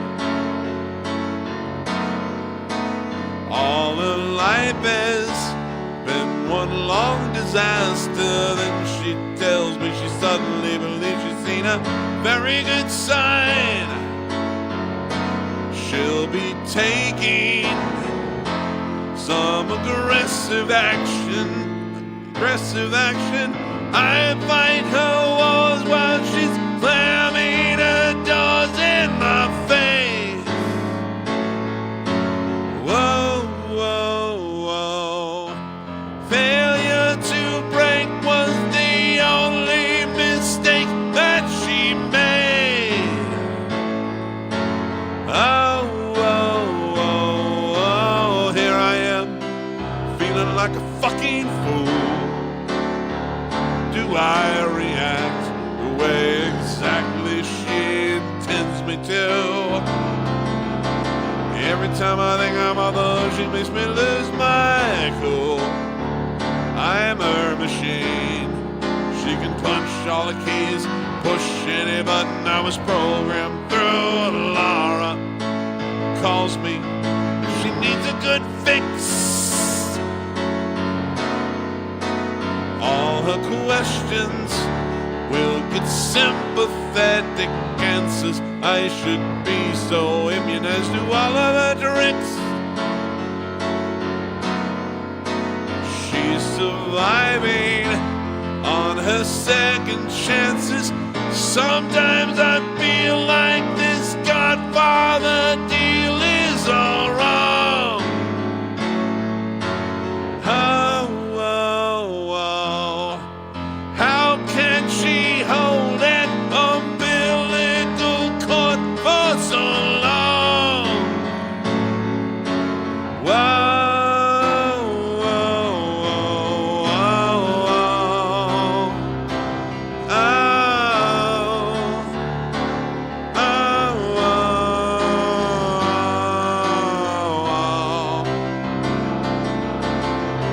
All her life has been one long disaster. Then she tells me she suddenly believes she's seen a very good sign. She'll be taking some aggressive action. I fight her walls while she's slamming her doors in my face. Whoa, whoa, whoa. Failure to break was the only mistake that she made. Oh, oh, oh, oh. Here I am feeling like a fucking fool? Do I react the way exactly she intends me to? Every time I think I'm off the hook, she makes me lose my cool. I am her machine. She can punch all the keys, push any button. I was programmed through. Laura calls me. She needs a good fix. All her questions will get sympathetic answers. I should be so immunized to all of her tricks. She's surviving on her second chances. Sometimes I feel like this Godfather deal is all wrong. Oh, oh, oh. How can she hold that umbilical cord for so long? Whoa.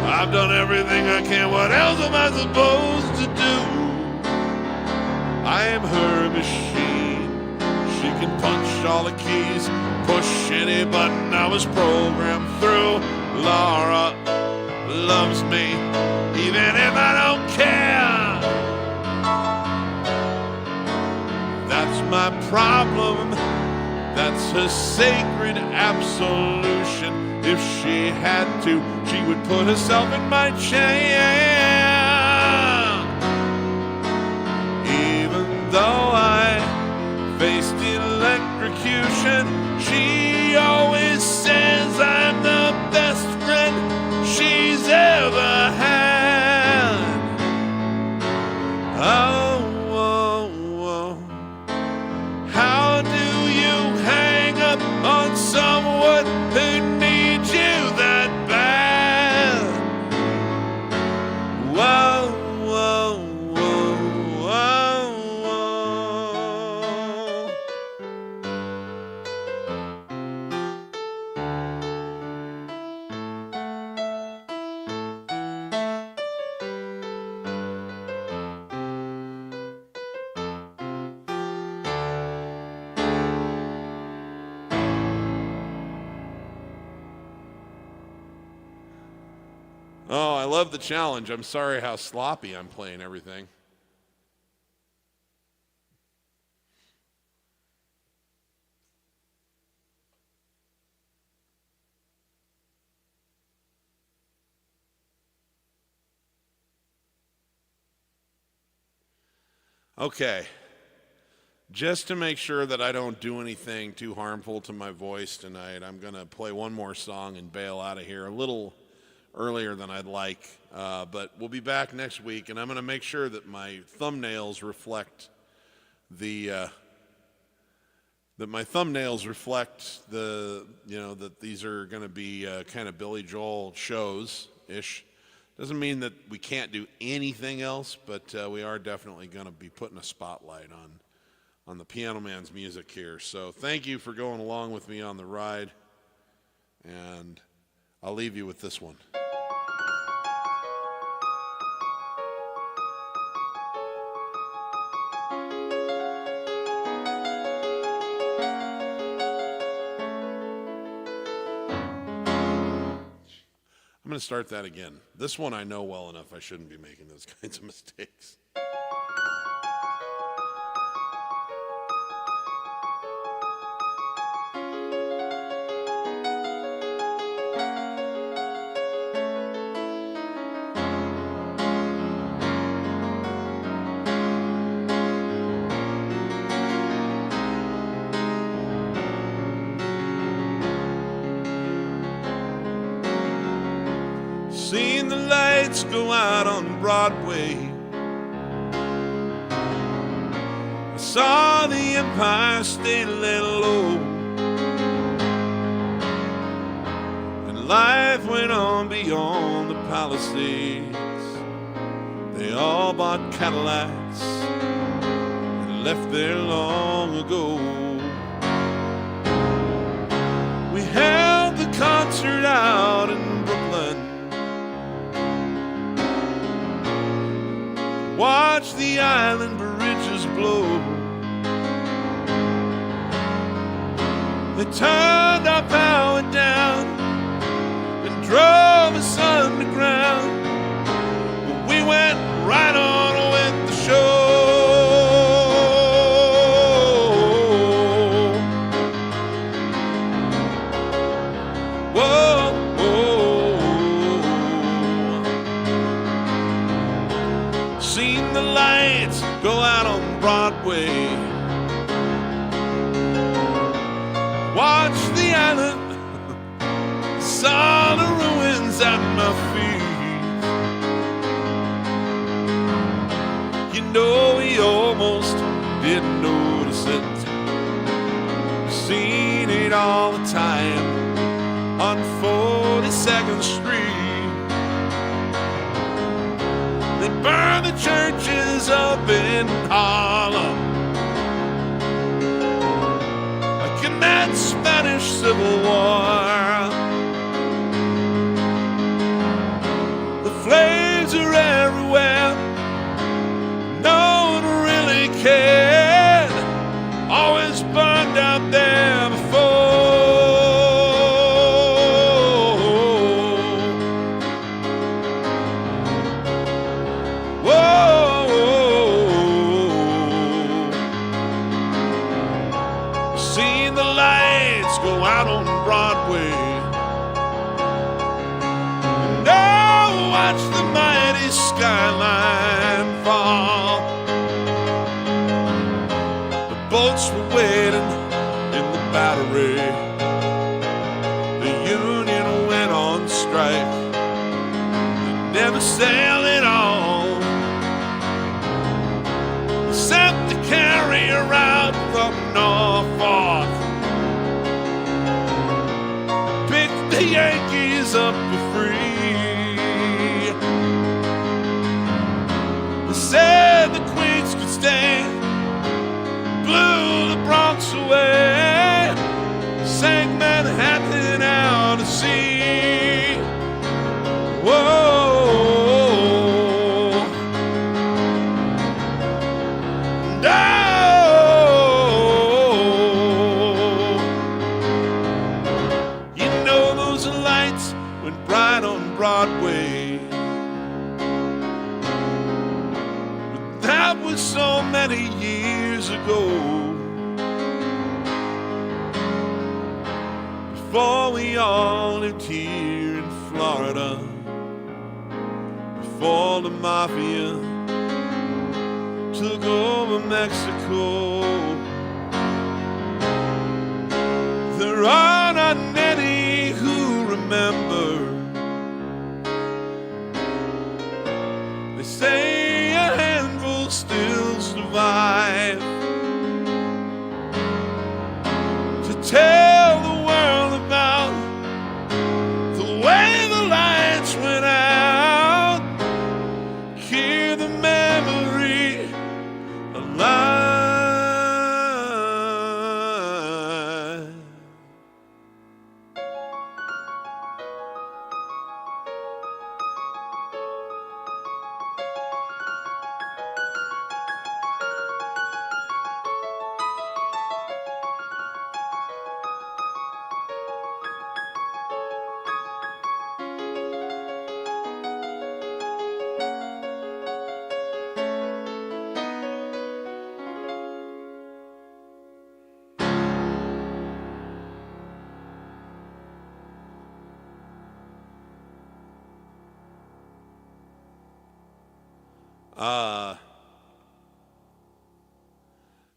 I've done everything I can. What else am I supposed to do? I am her machine. She can punch all the keys, push any button. I was programmed through. Laura loves me, even if I don't care. That's my problem. That's her sacred absolution. If she had to, she would put herself in my chair. Even though I faced electrocution, she always says I'm the best friend she's ever had. Oh, oh, oh. How do you hang up on someone who needs you that bad? Whoa, whoa, whoa, whoa, whoa. Oh, I love the challenge. I'm sorry how sloppy I'm playing everything. Okay. Just to make sure that I don't do anything too harmful to my voice tonight, I'm going to play one more song and bail out of here a little earlier than I'd like. But we'll be back next week, and I'm going to make sure that my thumbnails reflect that these are going to be kind of Billy Joel shows-ish. Doesn't mean that we can't do anything else, but we are definitely going to be putting a spotlight on the Piano Man's music here. So thank you for going along with me on the ride, and I'll leave you with this one. I'm going to start that again. This one I know well enough. I shouldn't be making those kinds of mistakes. Seen the lights go out on Broadway. I saw the Empire State lay low, and life went on beyond the Palisades. They all bought Cadillacs and left there long ago. We held the concert out in Brooklyn. Watch the island bridges blow. They turned our power down and drove us underground. But we went right on with the show. Whoa, whoa. Seen the lights go out on Broadway. Watch the island, saw the ruins at my feet. You know we almost didn't notice it. Seen it all the time on 42nd Street. They burned the churches up in Harlem, like in that Spanish Civil War. The flames are everywhere, no one really cared. Always burned out there before. Seen the lights go out on Broadway. And I watched the mighty skyline fall. The boats were waiting in the Battery. The union went on strike. They never sailed at all. They sent the carrier out from Norfolk. Picked the Yankees up for free. They said the Queens could stay. Blew the Bronx away. Sank Manhattan out to sea. Whoa. And you know those lights went bright on Broadway. But that was so many years ago. Before we all lived here in Florida. Before the mafia took over Mexico. There are not many who remember. They say a handful still survive to tell the world about the way the lights went out. Keep the memory alive.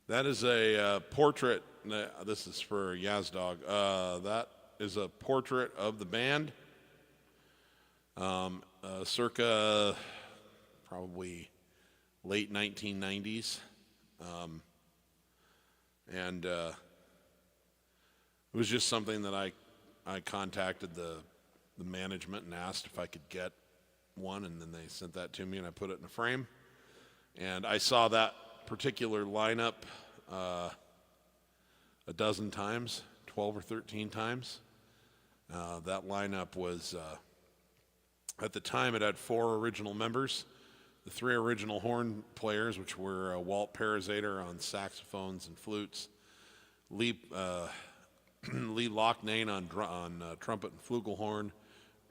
That is a portrait. This is for Yazdog. That is a portrait of the band, circa probably late 1990s. And it was just something that I contacted the management and asked if I could get one, and then they sent that to me, and I put it in a frame. And I saw that particular lineup a dozen times, 12 or 13 times. That lineup was, at the time, it had 4 original members. The 3 original horn players, which were Walt Parazater on saxophones and flutes, Lee Loughnane on trumpet and flugelhorn,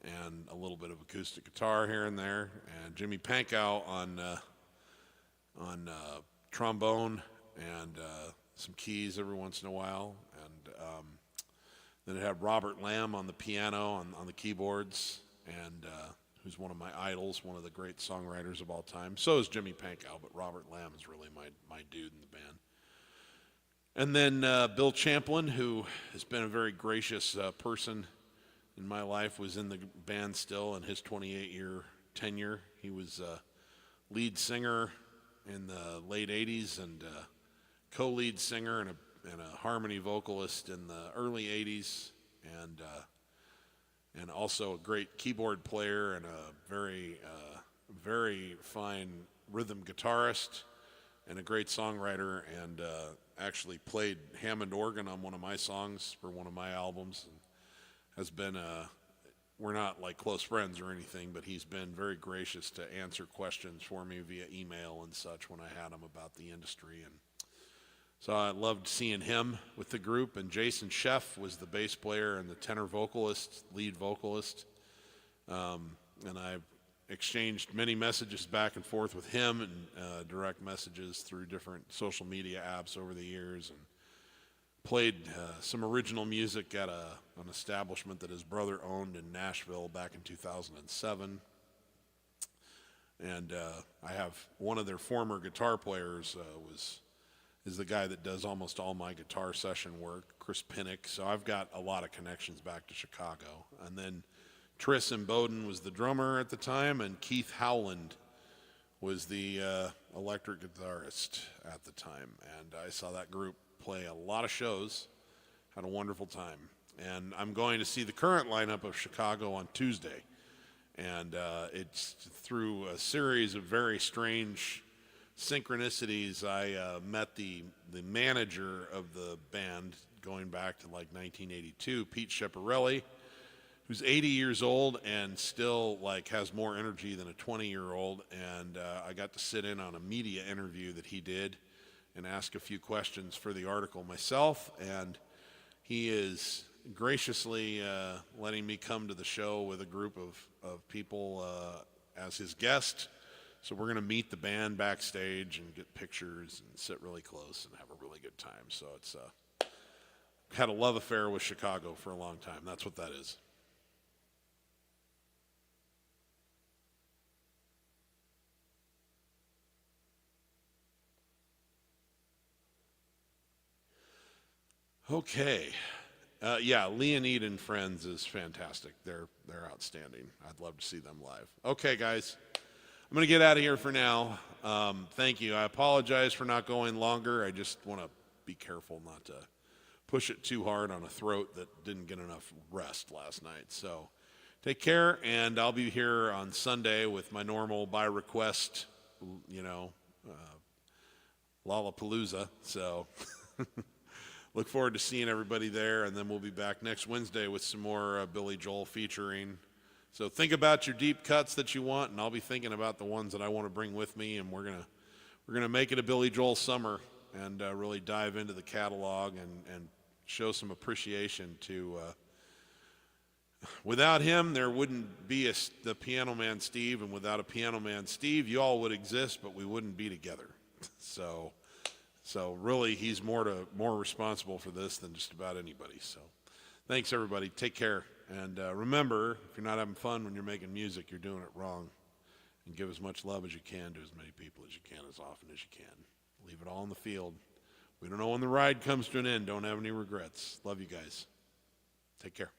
and a little bit of acoustic guitar here and there, and Jimmy Pankow on trombone and some keys every once in a while, and then it had Robert Lamb on the piano, on the keyboards, and who's one of my idols, one of the great songwriters of all time. So is Jimmy Pankow, but Robert Lamb is really my dude in the band. And then Bill Champlin, who has been a very gracious person in my life, was in the band still in his 28-year tenure. He was lead singer in the late 80s and co-lead singer and a harmony vocalist in the early 80s, and also a great keyboard player and a very fine rhythm guitarist and a great songwriter, and actually played Hammond organ on one of my songs for one of my albums, and has been we're not like close friends or anything, but he's been very gracious to answer questions for me via email and such when I had him about the industry. And so I loved seeing him with the group. And Jason Sheff was the bass player and the tenor vocalist, lead vocalist. And I've exchanged many messages back and forth with him, and direct messages through different social media apps over the years, and played some original music at an establishment that his brother owned in Nashville back in 2007. And I have one of their former guitar players is the guy that does almost all my guitar session work, Chris Pinnock. So I've got a lot of connections back to Chicago. And then Tris Bowden was the drummer at the time, and Keith Howland was the electric guitarist at the time. And I saw that group play a lot of shows, had a wonderful time. And I'm going to see the current lineup of Chicago on Tuesday. And it's through a series of very strange synchronicities. I met the manager of the band going back to like 1982, Pete Schiaparelli, who's 80 years old and still like has more energy than a 20-year-old. And I got to sit in on a media interview that he did and ask a few questions for the article myself. And he is graciously letting me come to the show with a group of people as his guest. So we're going to meet the band backstage and get pictures and sit really close and have a really good time. So it's had a love affair with Chicago for a long time. That's what that is. Okay. Yeah, Leonid and Friends is fantastic. They're outstanding. I'd love to see them live. Okay, guys. I'm going to get out of here for now. Thank you. I apologize for not going longer. I just want to be careful not to push it too hard on a throat that didn't get enough rest last night. So take care, and I'll be here on Sunday with my normal by request, Lollapalooza. So look forward to seeing everybody there, and then we'll be back next Wednesday with some more Billy Joel featuring. So think about your deep cuts that you want, and I'll be thinking about the ones that I want to bring with me, and we're gonna make it a Billy Joel summer and really dive into the catalog and show some appreciation to. Without him, there wouldn't be the Piano Man Steve, and without a Piano Man Steve, you all would exist, but we wouldn't be together. So really, he's more responsible for this than just about anybody. So thanks, everybody. Take care. And remember, if you're not having fun when you're making music, you're doing it wrong. And give as much love as you can to as many people as you can, as often as you can. Leave it all in the field. We don't know when the ride comes to an end. Don't have any regrets. Love you guys. Take care.